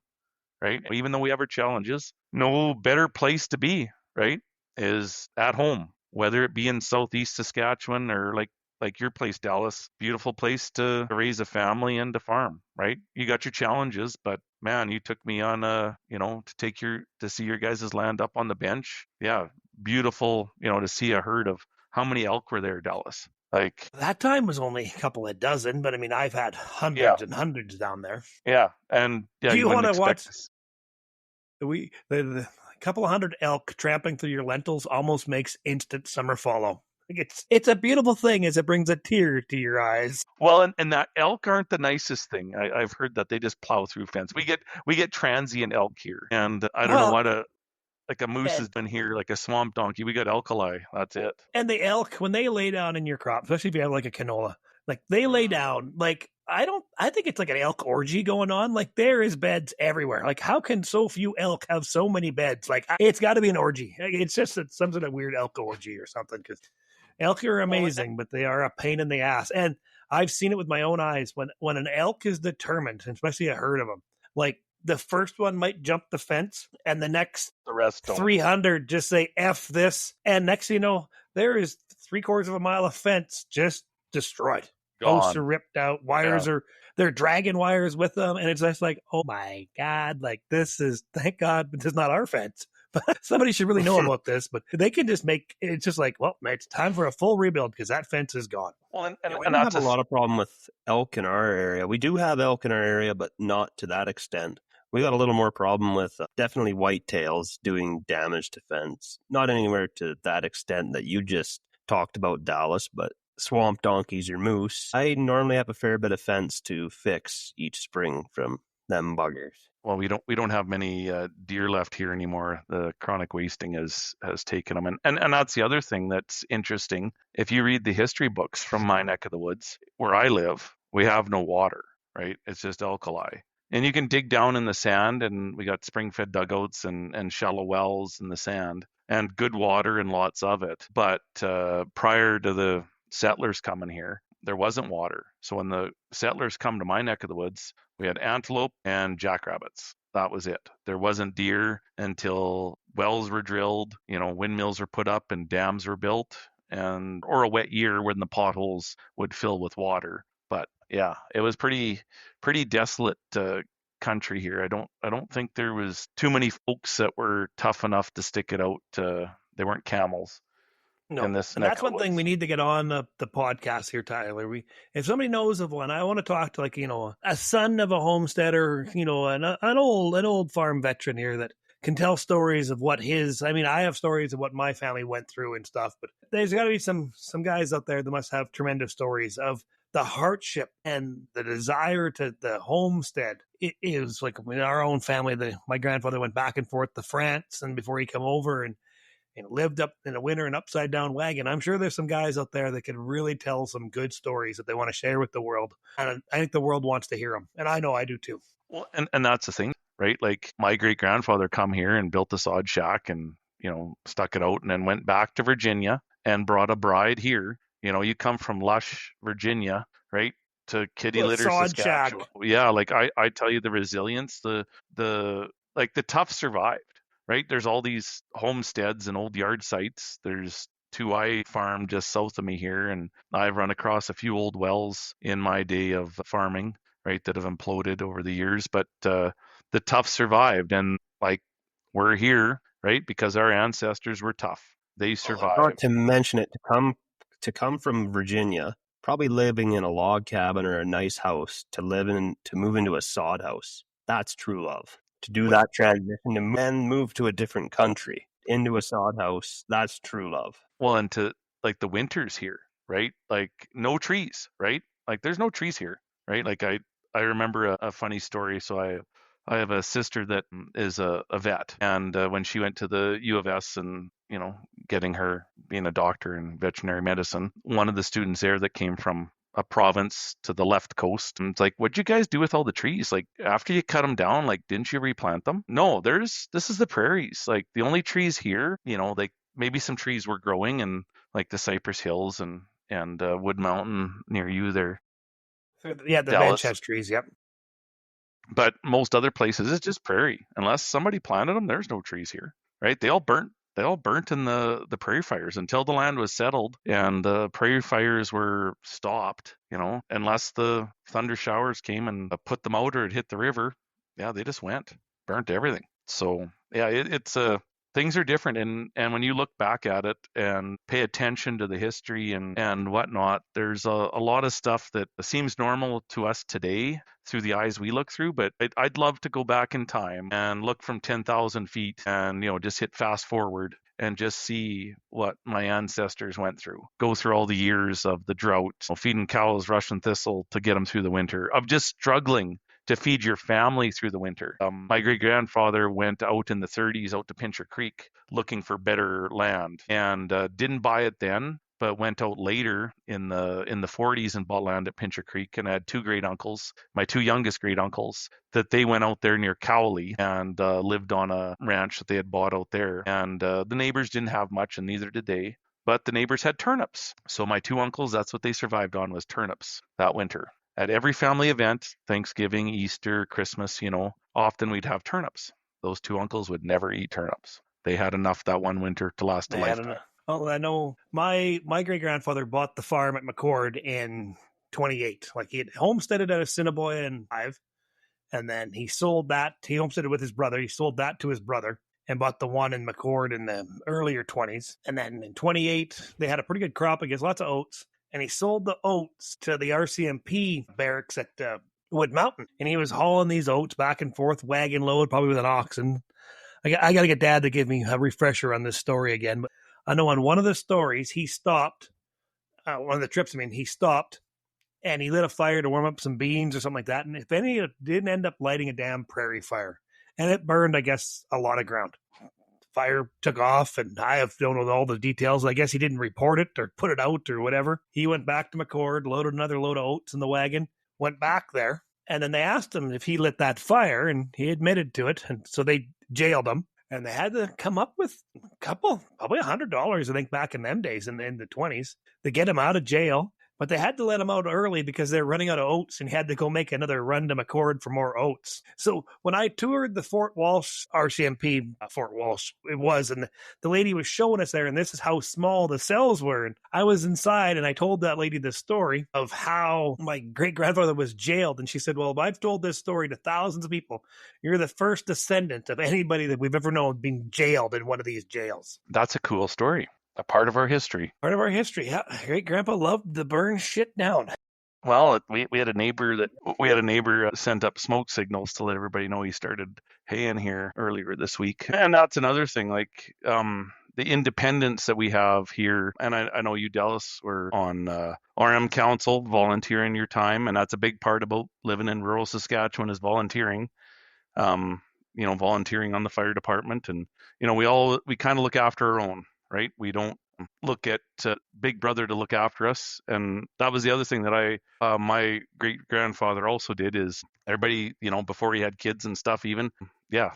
S4: right? Even though we have our challenges, no better place to be, right, is at home, whether it be in southeast Saskatchewan or like your place, Dallas. Beautiful place to raise a family and to farm, right? You got your challenges, but man, you took me on to see your guys' land up on the bench. Yeah, beautiful, to see a herd of, how many elk were there, Dallas? Like,
S3: that time was only a couple of dozen, but I mean, I've had hundreds and hundreds down there.
S4: Yeah, and yeah,
S3: do you want to watch
S4: this.
S3: The couple of hundred elk tramping through your lentils almost makes instant summer follow. It's a beautiful thing, as it brings a tear to your eyes.
S4: Well, and that elk aren't the nicest thing. I've heard that they just plow through fence. We get transient elk here, and I don't know what like a moose has been here, like a swamp donkey. We got alkali. That's it.
S3: And the elk, when they lay down in your crop, especially if you have like a canola, like they lay down, like I think it's like an elk orgy going on. Like there is beds everywhere. Like how can so few elk have so many beds? Like it's got to be an orgy. It's just some sort of weird elk orgy or something, because elk are amazing, but they are a pain in the ass. And I've seen it with my own eyes. When an elk is determined, especially a herd of them, like the first one might jump the fence, and the
S4: rest don't.
S3: 300 just say F this. And next thing you know, there is 3/4 of a mile of fence just destroyed. Posts are ripped out. Wires they're dragging wires with them. And it's just like, oh my God, like thank God, but this is not our fence. But somebody should really know about this, but they can just it's just like, well, it's time for a full rebuild because that fence is gone.
S2: Well, and we don't have a lot of problem with elk in our area. We do have elk in our area, but not to that extent. We got a little more problem with definitely whitetails doing damage to fence. Not anywhere to that extent that you just talked about, Dallas, but swamp donkeys or moose. I normally have a fair bit of fence to fix each spring from them buggers.
S4: Well, we don't have many deer left here anymore. The chronic wasting has taken them, and that's the other thing that's interesting. If you read the history books from my neck of the woods, where I live, we have no water, right? It's just alkali. And you can dig down in the sand, and we got spring-fed dugouts and shallow wells in the sand, and good water and lots of it. But prior to the settlers coming here, there wasn't water. So when the settlers come to my neck of the woods, we had antelope and jackrabbits. That was it. There wasn't deer until wells were drilled, windmills were put up and dams were built, or a wet year when the potholes would fill with water. But yeah, it was pretty desolate country here. I don't think there was too many folks that were tough enough to stick it out. They weren't camels.
S3: No,
S4: in this
S3: and
S4: neck
S3: that's
S4: of
S3: one thing we
S4: woods.
S3: need to get on the podcast here, Tyler. If somebody knows of one, I want to talk to, like, a son of a homesteader, an old farm veteran here that can tell stories of what his. I mean, I have stories of what my family went through and stuff, but there's got to be some guys out there that must have tremendous stories of the hardship and the desire to the homestead. It is like in our own family. My grandfather went back and forth to France, and before he came over and lived up in a winter and upside down wagon. I'm sure there's some guys out there that can really tell some good stories that they want to share with the world. And I think the world wants to hear them. And I know I do too.
S4: Well, and that's the thing, right? Like my great grandfather come here and built this odd shack and, stuck it out and then went back to Virginia and brought a bride here. You come from lush Virginia, right? To kitty litter,
S3: Sod shack.
S4: Saskatchewan. Yeah, like I tell you the resilience, the tough survived, right? There's all these homesteads and old yard sites. There's 2I farm just south of me here, and I've run across a few old wells in my day of farming, right, that have imploded over the years. But the tough survived, and like we're here, right, because our ancestors were tough. They
S2: Not
S4: survived.
S2: to mention it, to come from Virginia, probably living in a log cabin or a nice house, to move into a sod house. That's true love. To do that transition and then move to a different country into a sod house, that's true love.
S4: Well, and to like the winters here, right? Like no trees, right? Like there's no trees here, right? Like I remember a funny story. So I have a sister that is a vet, and when she went to the U of S and getting her being a doctor in veterinary medicine, one of the students there that came from a province to the left coast, and it's like, what'd you guys do with all the trees? Like after you cut them down, like didn't you replant them? No, this is the prairies. Like the only trees here, like maybe some trees were growing in like the Cypress Hills and Wood Mountain near you there.
S3: Yeah, the
S4: Dallas.
S3: bench has trees. Yep.
S4: But most other places, it's just prairie. Unless somebody planted them, there's no trees here, right? They all burnt in the prairie fires until the land was settled and the prairie fires were stopped. Unless the thunder showers came and put them out or it hit the river, yeah, they just burnt everything. So yeah, it's things are different, and when you look back at it and pay attention to the history and whatnot, there's a lot of stuff that seems normal to us today through the eyes we look through, but I'd love to go back in time and look from 10,000 feet and just hit fast forward and just see what my ancestors went through, go through all the years of the drought, feeding cows Russian thistle to get them through the winter, of just struggling to feed your family through the winter. My great-grandfather went out in the 30s out to Pincher Creek looking for better land and didn't buy it then, but went out later in the 40s and bought land at Pincher Creek, and I had two great uncles, my two youngest great uncles, that they went out there near Cowley and lived on a ranch that they had bought out there. And the neighbors didn't have much, and neither did they. But the neighbors had turnips. So my two uncles, that's what they survived on, was turnips that winter. At every family event, Thanksgiving, Easter, Christmas, often we'd have turnips. Those two uncles would never eat turnips. They had enough that one winter to last a lifetime.
S3: Well, I know my great-grandfather bought the farm at McCord in 28. Like he had homesteaded at Assiniboia in 5, and then he sold that. He homesteaded with his brother. He sold that to his brother and bought the one in McCord in the earlier 20s. And then in 28, they had a pretty good crop, I guess, lots of oats. And he sold the oats to the RCMP barracks at Wood Mountain. And he was hauling these oats back and forth, wagon load, probably with an oxen. I got to get Dad to give me a refresher on this story again. But I know on one of the stories, he stopped, one of the trips, he stopped, and he lit a fire to warm up some beans or something like that. And if any, it didn't end up lighting a damn prairie fire. And it burned, I guess, a lot of ground. Fire took off, and I don't know all the details. I guess he didn't report it or put it out or whatever. He went back to McCord, loaded another load of oats in the wagon, went back there, and then they asked him if he lit that fire, and he admitted to it, and so they jailed him, and they had to come up with a couple, probably $100, I think, back in them days in the 20s, to get him out of jail. But they had to let him out early because they're running out of oats and he had to go make another run to McCord for more oats. So when I toured the Fort Walsh RCMP, Fort Walsh it was, and the lady was showing us there, and this is how small the cells were. And I was inside and I told that lady the story of how my great-grandfather was jailed. And she said, well, I've told this story to thousands of people. You're the first descendant of anybody that we've ever known being jailed in one of these jails.
S4: That's a cool story. a part of our history.
S3: Part of our history. Yeah, great grandpa loved to burn shit down.
S4: Well, we had a neighbor sent up smoke signals to let everybody know he started haying here earlier this week. And that's another thing, like the independence that we have here. And I know you, Dallas, were on RM Council, volunteering your time, and that's a big part about living in rural Saskatchewan is volunteering. Volunteering on the fire department, and we kind of look after our own, right? We don't look at Big Brother to look after us. And that was the other thing that my great grandfather also did is everybody, before he had kids and stuff, even,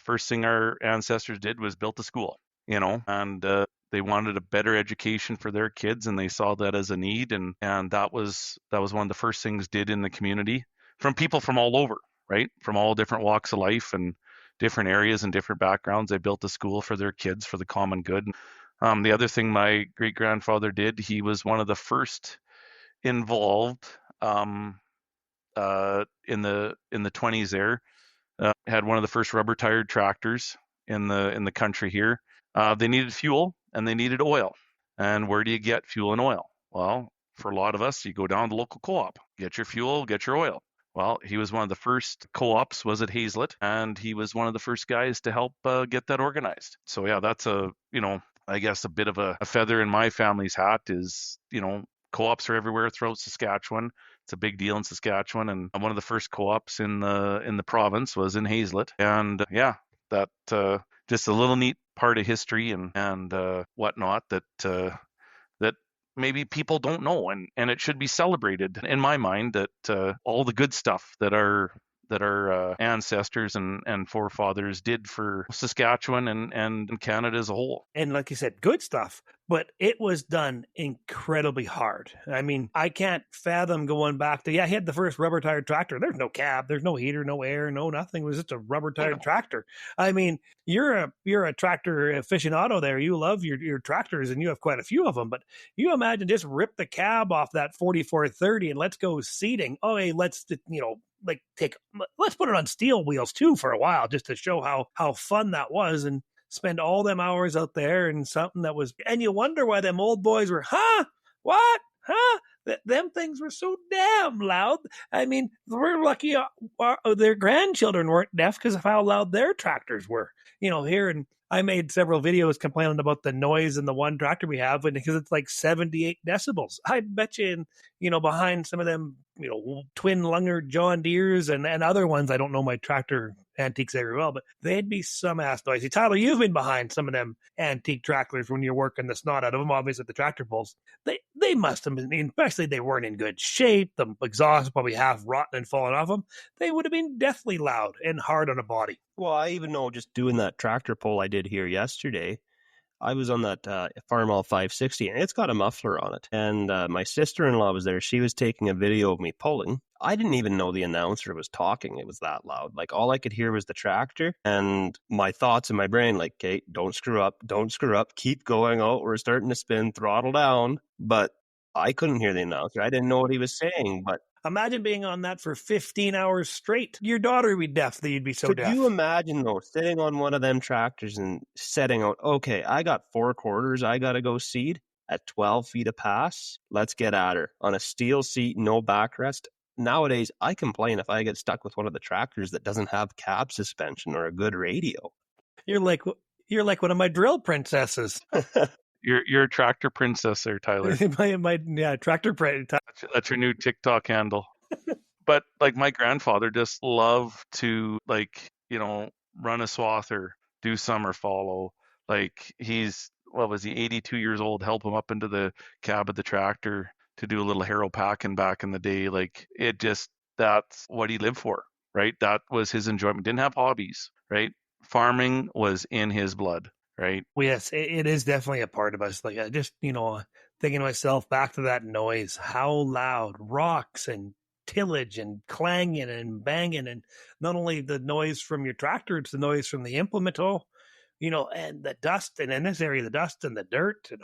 S4: first thing our ancestors did was built a school, and they wanted a better education for their kids, and they saw that as a need, and that was one of the first things did in the community from people from all over, right? From all different walks of life and different areas and different backgrounds. They built a school for their kids for the common good. The other thing my great grandfather did, he was one of the first involved in the 20s there. Had one of the first rubber tired tractors in the country here. They needed fuel and they needed oil. And where do you get fuel and oil? Well, for a lot of us, you go down to the local co-op, get your fuel, get your oil. Well, he was one of the first co-ops, was at Hazelett, and he was one of the first guys to help get that organized. So yeah, that's I guess a bit of a feather in my family's hat is, co-ops are everywhere throughout Saskatchewan. It's a big deal in Saskatchewan, and one of the first co-ops in the province was in Hazelett. And that just a little neat part of history and whatnot that maybe people don't know, and it should be celebrated in my mind, that all the good stuff that our ancestors and forefathers did for Saskatchewan and Canada as a whole.
S3: And like you said, good stuff, but it was done incredibly hard. I mean, I can't fathom going back to, he had the first rubber tired tractor. There's no cab, there's no heater, no air, no nothing. It was just a rubber tired tractor. I mean, you're a tractor aficionado there. You love your tractors and you have quite a few of them, but you imagine just rip the cab off that 4430 and let's go seeding. Oh, hey, let's put it on steel wheels too for a while, just to show how fun that was, and spend all them hours out there and something that was, and you wonder why them old boys were, what? Them things were so damn loud. I mean, we're lucky their grandchildren weren't deaf because of how loud their tractors were. Here, and I made several videos complaining about the noise in the one tractor we have, and because it's like 78 decibels. I bet you, behind some of them, twin lunger John Deeres and other ones, I don't know my tractor antiques very well, but they'd be some ass noisy. Tyler, you've been behind some of them antique tractors when you're working the snot out of them, obviously at the tractor pulls. They must have been, especially they weren't in good shape. The exhaust probably half rotten and falling off them. They would have been deathly loud and hard on a body.
S2: Well, I even know just doing that tractor pull I did here yesterday, I was on that Farmall 560, and it's got a muffler on it. And my sister-in-law was there. She was taking a video of me pulling. I didn't even know the announcer was talking. It was that loud. Like, all I could hear was the tractor, and my thoughts in my brain, like, okay, don't screw up, keep going. Oh, we're starting to spin, throttle down. But I couldn't hear the announcer. I didn't know what he was saying, but
S3: imagine being on that for 15 hours straight. Your daughter would be deaf that you'd be so deaf.
S2: Could you imagine, though, sitting on one of them tractors and setting out, okay, I got 4 quarters I got to go seed at 12 feet a pass. Let's get at her. On a steel seat, no backrest. Nowadays, I complain if I get stuck with one of the tractors that doesn't have cab suspension or a good radio.
S3: You're like one of my drill princesses.
S4: You're a tractor princess there, Tyler.
S3: my tractor princess.
S4: That's your new TikTok handle. But like my grandfather just loved to run a swather, do summer follow. Like he's 82 years old, help him up into the cab of the tractor to do a little harrow packing back in the day. Like that's what he lived for, right? That was his enjoyment. Didn't have hobbies, right? Farming was in his blood. Right.
S3: Well, yes, it is definitely a part of us. Like I just, thinking to myself back to that noise, how loud rocks and tillage and clanging and banging, and not only the noise from your tractor, it's the noise from the implement, and the dust, and in this area, the dust and the dirt. And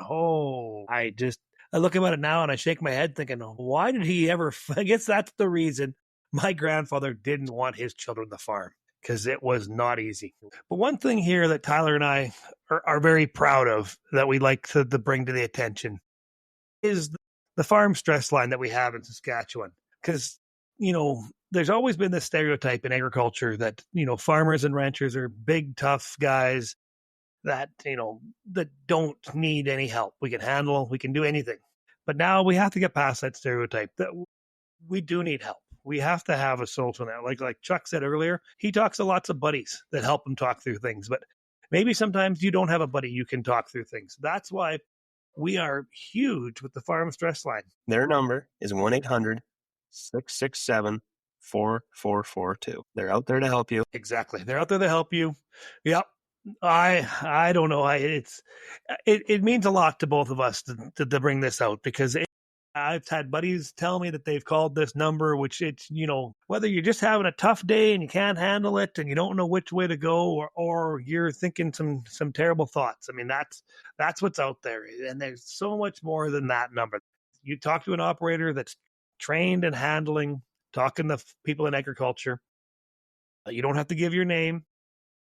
S3: I look at it now and I shake my head thinking, why did he ever, I guess that's the reason my grandfather didn't want his children to farm. because it was not easy. But one thing here that Tyler and I are very proud of that we like to bring to the attention is the farm stress line that we have in Saskatchewan. Because, there's always been this stereotype in agriculture that, farmers and ranchers are big, tough guys that, that don't need any help. We can handle, we can do anything. But now we have to get past that stereotype that we do need help. We have to have a social net. Like Chuck said earlier, he talks to lots of buddies that help him talk through things. But maybe sometimes you don't have a buddy you can talk through things. That's why we are huge with the farm stress line.
S2: Their number is 1-800-667-4442. They're out there to help you.
S3: Exactly. They're out there to help you. Yep. I don't know. It means a lot to both of us to bring this out, because I've had buddies tell me that they've called this number, which it's, whether you're just having a tough day and you can't handle it and you don't know which way to go, or you're thinking some terrible thoughts. I mean, that's what's out there. And there's so much more than that number. You talk to an operator that's trained in handling, talking to people in agriculture. You don't have to give your name.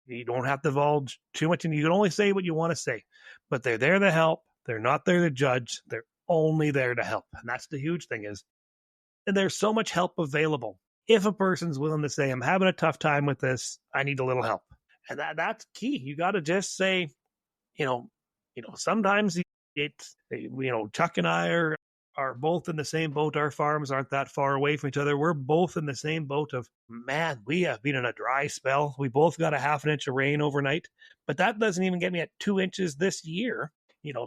S3: You don't have to divulge too much, and you can only say what you want to say. But they're there to help. They're not there to judge. They're only there to help. And that's the huge thing is, and there's so much help available. If a person's willing to say, I'm having a tough time with this, I need a little help. And that's key. You got to just say, sometimes it's, Chuck and I are both in the same boat. Our farms aren't that far away from each other. We're both in the same boat of, man, we have been in a dry spell. We both got a half an inch of rain overnight, but that doesn't even get me at 2 inches this year,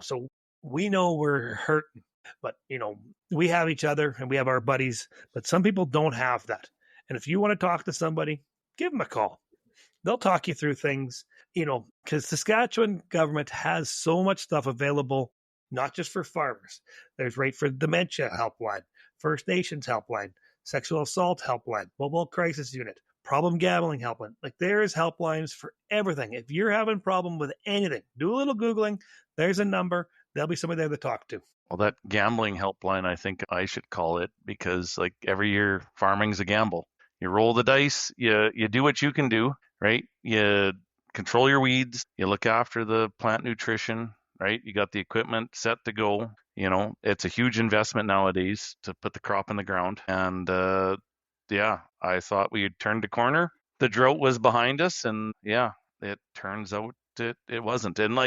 S3: so we know we're hurting, but, we have each other and we have our buddies, but some people don't have that. And if you want to talk to somebody, give them a call. They'll talk you through things, because Saskatchewan government has so much stuff available, not just for farmers. There's right for dementia helpline, First Nations helpline, sexual assault helpline, mobile crisis unit, problem gambling helpline. Like, there's helplines for everything. If you're having a problem with anything, do a little Googling. There's a number. There'll be somebody there to talk to.
S4: Well, that gambling helpline, I think I should call it, because like every year farming's a gamble. You roll the dice, you do what you can do, right? You control your weeds, you look after the plant nutrition, right? You got the equipment set to go. It's a huge investment nowadays to put the crop in the ground. And I thought we had turned the corner. The drought was behind us, and it turns out it wasn't. And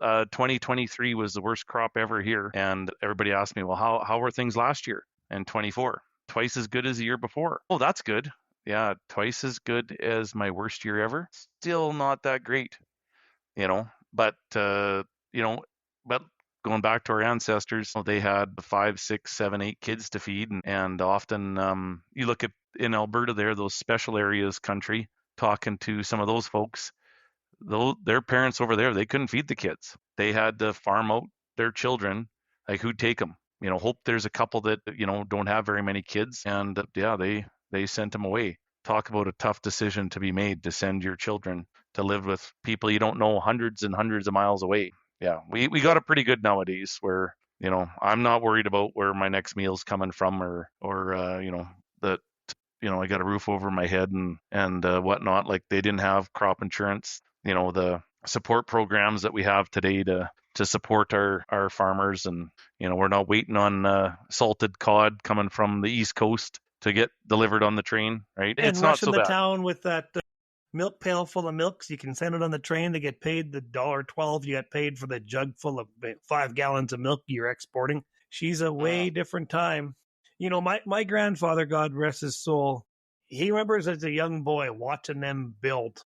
S4: 2023 was the worst crop ever here. And everybody asked me, well, how were things last year? And 24, twice as good as the year before. Oh, that's good. Yeah, twice as good as my worst year ever. Still not that great, but going back to our ancestors, they had 5, 6, 7, 8 kids to feed. And often you look at in Alberta there, those special areas country, talking to some of those folks, their parents over there, they couldn't feed the kids. They had to farm out their children. Like, who'd take them? Hope there's a couple that, don't have very many kids. And they sent them away. Talk about a tough decision to be made, to send your children to live with people you don't know hundreds and hundreds of miles away. Yeah, we got it pretty good nowadays where, I'm not worried about where my next meal's coming from or that, I got a roof over my head and whatnot. Like, they didn't have crop insurance, the support programs that we have today to support our farmers. And, we're not waiting on salted cod coming from the East Coast to get delivered on the train, right?
S3: And
S4: it's not so
S3: rushing the
S4: bad.
S3: town with that milk pail full of milk, so you can send it on the train to get paid the $1.12 you get paid for the jug full of 5 gallons of milk you're exporting. She's a way different time. My grandfather, God rest his soul, he remembers as a young boy watching them build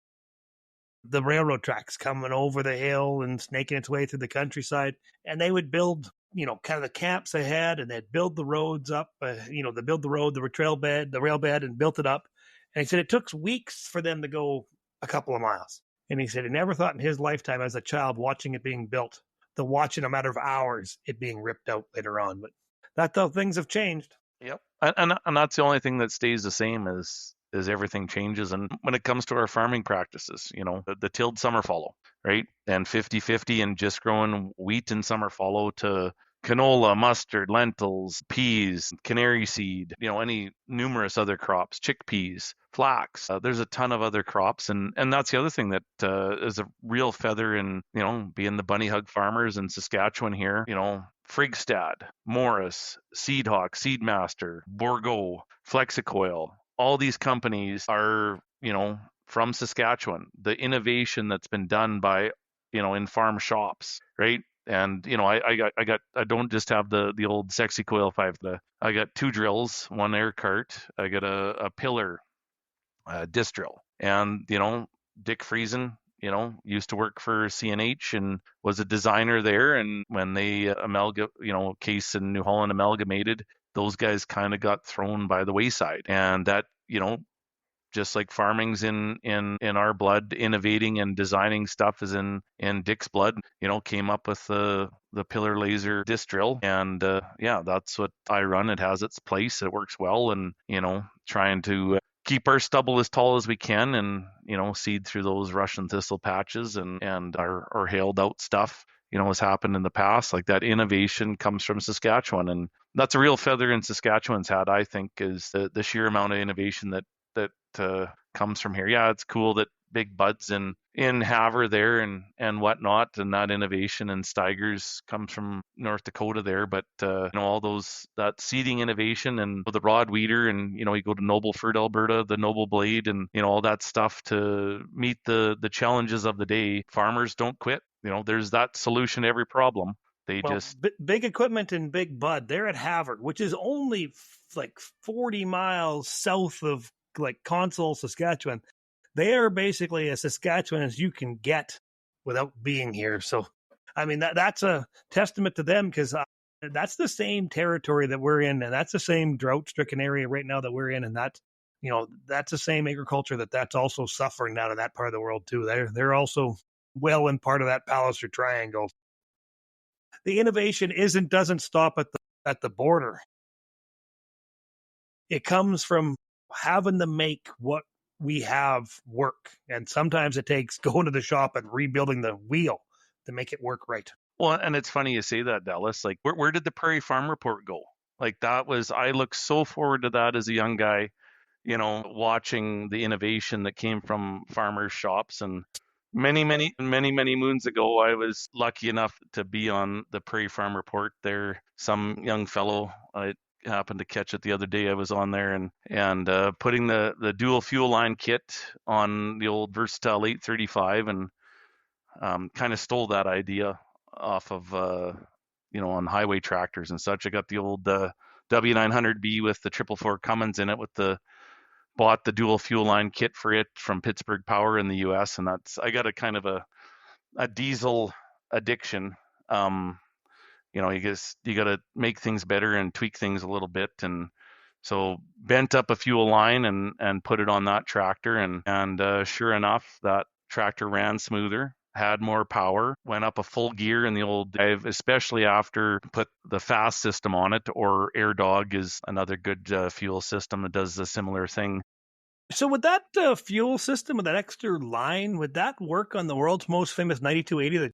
S3: the railroad tracks coming over the hill and snaking its way through the countryside. And they would build, kind of the camps ahead, and they'd build the roads up, they build the road, the rail bed, and built it up. And he said it took weeks for them to go a couple of miles. And he said he never thought in his lifetime as a child watching it being built, to watch in a matter of hours it being ripped out later on. But that's how things have changed.
S4: Yep. And that's the only thing that stays the same is everything changes. And when it comes to our farming practices, the tilled summer fallow, right? And 50-50 and just growing wheat in summer fallow to canola, mustard, lentils, peas, canary seed, any numerous other crops, chickpeas, flax. There's a ton of other crops. And that's the other thing that is a real feather in, being the bunny hug farmers in Saskatchewan here, Frigstad, Morris, Seedhawk, Seedmaster, Bourgault, Flexicoil, all these companies are, from Saskatchewan. The innovation that's been done by, in farm shops, right? And I don't just have the old Sexy Coil 5. I got 2 drills, 1 air cart. I got a pillar, disc drill, and Dick Friesen, used to work for CNH and was a designer there. And when they Case and New Holland amalgamated, those guys kind of got thrown by the wayside, and that just like farming's in our blood, innovating and designing stuff is in Dick's blood. Came up with the pillar laser disc drill, and that's what I run. It has its place. It works well, and trying to keep our stubble as tall as we can, and seed through those Russian thistle patches and our hailed out stuff. Has happened in the past. Like, that innovation comes from Saskatchewan, and that's a real feather in Saskatchewan's hat, I think, is the sheer amount of innovation that comes from here. Yeah, it's cool that Big Bud's in Havre there and whatnot, and that innovation and Steigers comes from North Dakota there. But all that seeding innovation and the rod weeder, and you go to Nobleford, Alberta, the Noble Blade, and all that stuff to meet the challenges of the day. Farmers don't quit. There's that solution to every problem.
S3: Big Equipment and Big Bud, they're at Havre, which is only like 40 miles south of like Console, Saskatchewan. They are basically as Saskatchewan as you can get without being here. So, I mean, that's a testament to them, because that's the same territory that we're in, and that's the same drought-stricken area right now that we're in, and that's the same agriculture that's also suffering out of that part of the world too. They're also well in part of that Palliser Triangle. The innovation doesn't stop at the border. It comes from having to make what we have work. And sometimes it takes going to the shop and rebuilding the wheel to make it work right.
S4: Well, and it's funny you say that, Dallas. Like, where did the Prairie Farm Report go? Like, I look so forward to that as a young guy, watching the innovation that came from farmers' shops. And many moons ago, I was lucky enough to be on the Prairie Farm Report there. Some young fellow, I happened to catch it the other day. I was on there and putting the dual fuel line kit on the old Versatile 835, and kind of stole that idea off of on highway tractors and such. I got the old W900B with the 444 Cummins in it, bought the dual fuel line kit for it from Pittsburgh Power in the US, and I got a kind of a diesel addiction. You got to make things better and tweak things a little bit, and so bent up a fuel line and put it on that tractor, and sure enough, that tractor ran smoother, had more power, went up a full gear in the old drive, especially after put the fast system on it, or AirDog is another good fuel system that does a similar thing.
S3: So would that fuel system with that extra line, would that work on the world's most famous 9280 that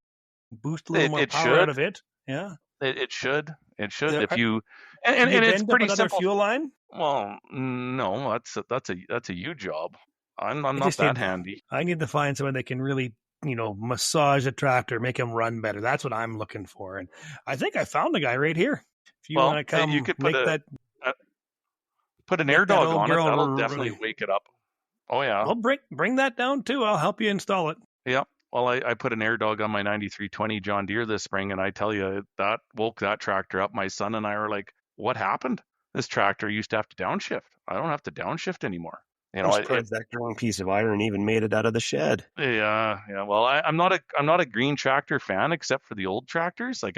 S3: boost a little more power out of it? Yeah.
S4: It should. If you and it's pretty simple.
S3: Fuel line?
S4: Well, no, that's a you job. I'm not that handy.
S3: I need to find someone that can really, massage a tractor, make him run better. That's what I'm looking for. And I think I found a guy right here. If you want to come,
S4: you could put an AirDog on it. That'll definitely wake it up. Oh yeah.
S3: Well, bring that down too. I'll help you install it.
S4: Yeah. Well, I put an AirDog on my 9320 John Deere this spring, and I tell you, that woke that tractor up. My son and I were like, what happened? This tractor used to have to downshift. I don't have to downshift anymore.
S2: That growing piece of iron even made it out of the shed.
S4: Yeah. Well, I'm not a green tractor fan, except for the old tractors. Like,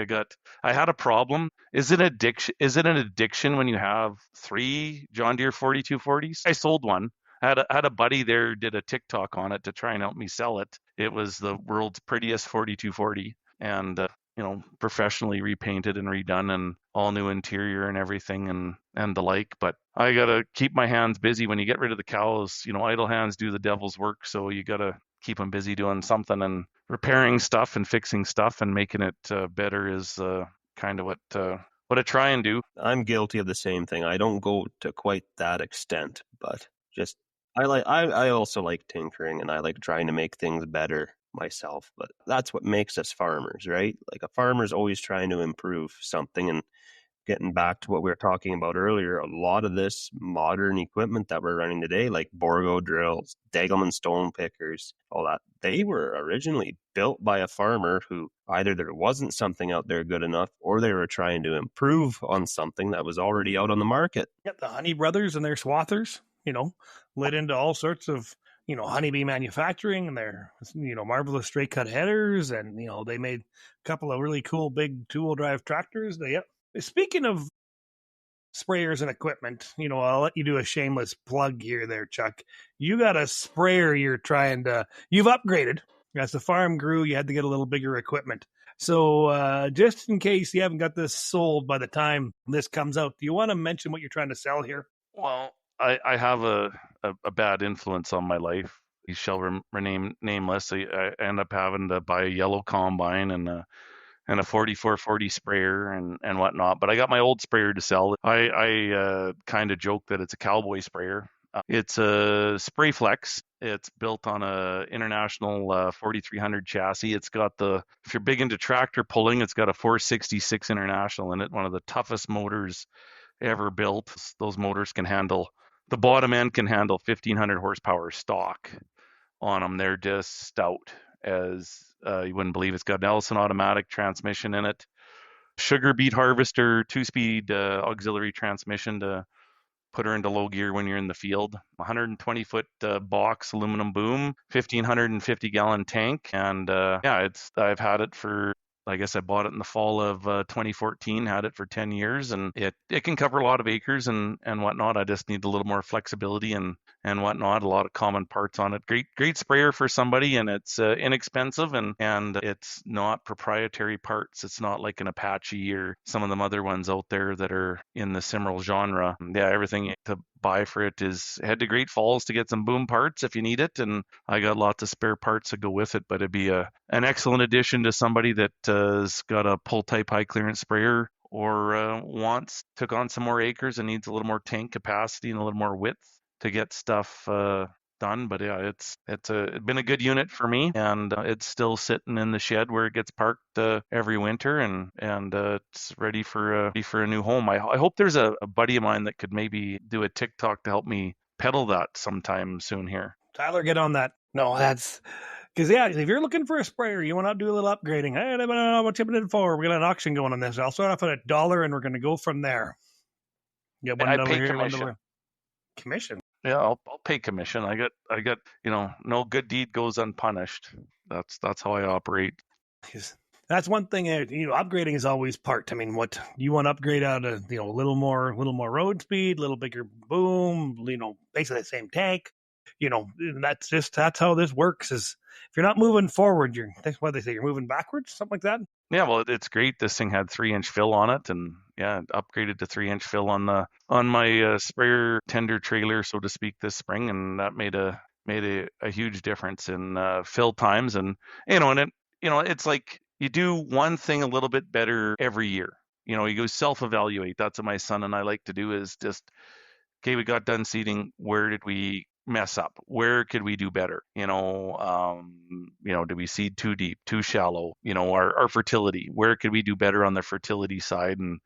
S4: I had a problem. Is it an addiction when you have 3 John Deere 4240s? I sold one. I had a buddy there, did a TikTok on it to try and help me sell it. It was the world's prettiest 4240, and professionally repainted and redone, and all new interior and everything, and the like. But I gotta keep my hands busy. When you get rid of the cows, idle hands do the devil's work. So you gotta keep them busy doing something, and repairing stuff and fixing stuff and making it better is kind of what I try and do.
S2: I'm guilty of the same thing. I don't go to quite that extent, but just I also like tinkering, and I like trying to make things better myself. But that's what makes us farmers, right? Like a farmer's always trying to improve something. And getting back to what we were talking about earlier, a lot of this modern equipment that we're running today, like Borgo drills, Degelman stone pickers, all that, they were originally built by a farmer who either there wasn't something out there good enough, or they were trying to improve on something that was already out on the market.
S3: Yep, the Honey Brothers and their swathers, led into all sorts of, honeybee manufacturing and their, marvelous straight cut headers. And, they made a couple of really cool big 2-wheel drive tractors. Speaking of sprayers and equipment, I'll let you do a shameless plug here there, Chuck. You got a sprayer you've upgraded. As the farm grew, you had to get a little bigger equipment. So just in case you haven't got this sold by the time this comes out, do you want to mention what you're trying to sell here?
S4: Well, I have a bad influence on my life. He shall remain nameless. I end up having to buy a yellow combine and a 4440 sprayer and whatnot. But I got my old sprayer to sell. I kind of joke that it's a cowboy sprayer. It's a Spray Flex. It's built on a International 4300 chassis. It's got if you're big into tractor pulling, it's got a 466 International in it, one of the toughest motors ever built. Those motors the bottom end can handle 1500 horsepower stock on them. They're just stout as you wouldn't believe. It's got an Ellison automatic transmission in it, sugar beet harvester, 2-speed auxiliary transmission to put her into low gear when you're in the field. 120-foot box aluminum boom, 1,550 gallon tank, and I've had it for. I guess I bought it in the fall of 2014, had it for 10 years, and it can cover a lot of acres and whatnot. I just need a little more flexibility and whatnot, a lot of common parts on it. Great sprayer for somebody, and it's inexpensive, and it's not proprietary parts. It's not like an Apache or some of them other ones out there that are in the Cimarron genre. Yeah, everything to buy for it is head to Great Falls to get some boom parts if you need it, and I got lots of spare parts to go with it. But it'd be an excellent addition to somebody that has got a pull type high clearance sprayer or took on some more acres and needs a little more tank capacity and a little more width to get stuff done. But yeah, it's been a good unit for me, and it's still sitting in the shed where it gets parked every winter, and it's ready for a new home. I hope there's a buddy of mine that could maybe do a TikTok to help me pedal that sometime soon here.
S3: Tyler, get on that. No, that's because if you're looking for a sprayer, you want to do a little upgrading. Hey, I don't know what you're in for. We got an auction going on this. I'll start off at $1, and we're going to go from there. Yeah,
S4: I pay commission.
S3: Commission.
S4: Yeah, I'll pay commission. I got no good deed goes unpunished. That's how I operate.
S3: That's one thing. Upgrading is always part. I mean, what you want to upgrade out of a little more road speed, a little bigger boom. Basically the same tank. That's how this works. Is if you're not moving forward, that's why they say you're moving backwards, something like that.
S4: Yeah, well, it's great. This thing had 3-inch fill on it, and upgraded to 3-inch fill on my sprayer tender trailer, so to speak, this spring, and that made a huge difference in fill times. And it's like you do one thing a little bit better every year. You go self-evaluate. That's what my son and I like to do. Is just, okay, we got done seeding. Where did we mess up? Where could we do better? Do we seed too deep, too shallow? Our fertility. Where could we do better on the fertility side? And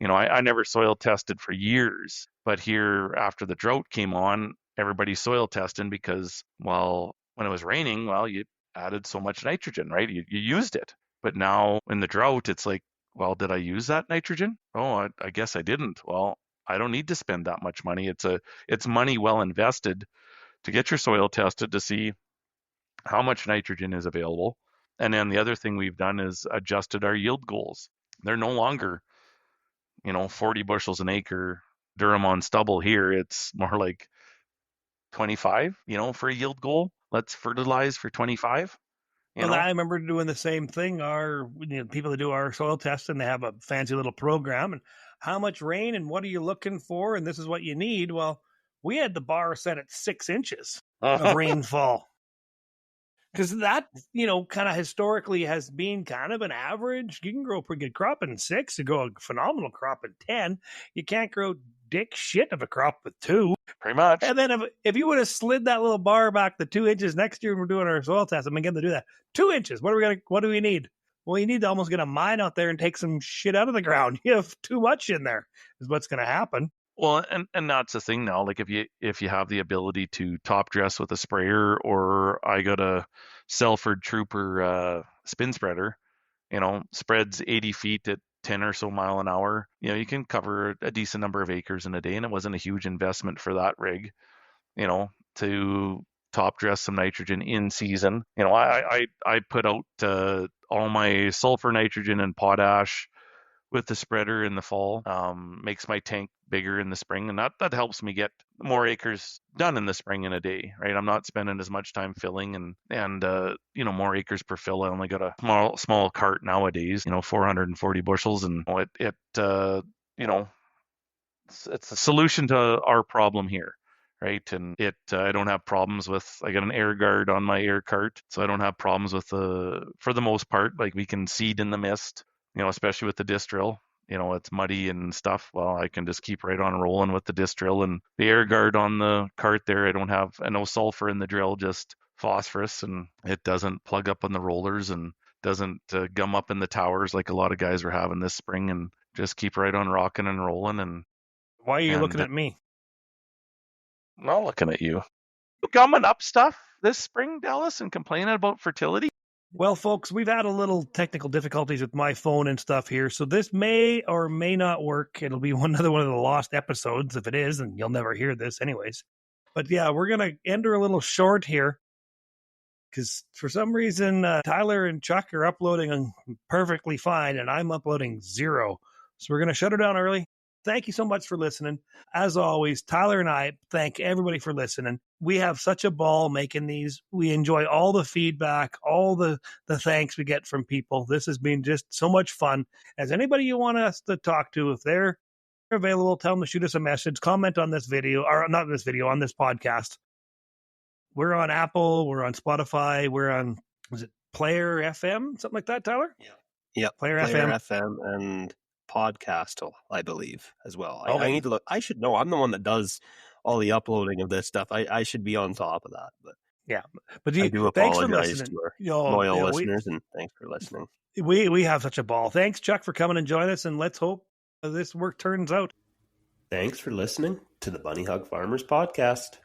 S4: I never soil tested for years, but here after the drought came on, everybody's soil testing because, well, when it was raining, well, you added so much nitrogen, right? You used it. But now in the drought, it's like, well, did I use that nitrogen? Oh, I guess I didn't. Well, I don't need to spend that much money. It's money well invested to get your soil tested to see how much nitrogen is available. And then the other thing we've done is adjusted our yield goals. They're no longer, 40 bushels an acre durum on stubble here. It's more like 25, for a yield goal. Let's fertilize for 25.
S3: I remember doing the same thing. Our people that do our soil testing, they have a fancy little program. And how much rain and what are you looking for? And this is what you need. Well, we had the bar set at 6 inches of rainfall. Because that, kind of historically has been kind of an average. You can grow a pretty good crop in 6, you grow a phenomenal crop in 10. You can't grow dick shit of a crop with 2.
S4: Pretty much.
S3: And then if you would have slid that little bar back the 2 inches next year when we're doing our soil test, I'm going to do that. 2 inches. What do we need? Well, you need to almost get a mine out there and take some shit out of the ground. You have too much in there is what's going to happen.
S4: Well, and that's the thing now. Like if you have the ability to top dress with a sprayer, or I got a Selford Trooper spin spreader, spreads 80 feet at 10 or so mile an hour, you can cover a decent number of acres in a day, and it wasn't a huge investment for that rig, to top dress some nitrogen in season. I put out all my sulfur, nitrogen, and potash with the spreader in the fall. Makes my tank bigger in the spring, and that helps me get more acres done in the spring in a day, right? I'm not spending as much time filling and more acres per fill. I only got a small cart nowadays, 440 bushels, and it's a solution to our problem here. Right. And I don't have problems I got an air guard on my air cart, so I don't have problems with for the most part, like we can seed in the mist, especially with the disc drill. It's muddy and stuff. Well, I can just keep right on rolling with the disc drill and the air guard on the cart there. I don't have no sulfur in the drill, just phosphorus, and it doesn't plug up on the rollers and doesn't gum up in the towers like a lot of guys were having this spring, and just keep right on rocking and rolling. And
S3: why are you looking at me?
S4: I'm not looking at you. You gumming up stuff this spring, Dallas, and complaining about fertility?
S3: Well, folks, we've had a little technical difficulties with my phone and stuff here, so this may or may not work. It'll be another one of the lost episodes. If it is, and you'll never hear this anyways. But yeah, we're going to end her a little short here because for some reason, Tyler and Chuck are uploading perfectly fine, and I'm uploading 0. So we're going to shut her down early. Thank you so much for listening. As always, Tyler and I thank everybody for listening. We have such a ball making these. We enjoy all the feedback, all the thanks we get from people. This has been just so much fun. As anybody you want us to talk to, if they're available, tell them to shoot us a message, comment on this video, or not this video, on this podcast. We're on Apple, we're on Spotify, we're on, was it Player FM? Something like that, Tyler?
S2: Yeah.
S3: Player
S2: FM and Podcastle, I believe, as well.
S3: Okay.
S2: I need to look. I should know. I'm the one that does all the uploading of this stuff. I should be on top of that. But
S3: yeah, but
S2: I do apologize to our loyal listeners, and thanks for listening.
S3: We have such a ball. Thanks, Chuck, for coming and joining us, and let's hope this work turns out.
S2: Thanks for listening to the Bunny Hug Farmers Podcast.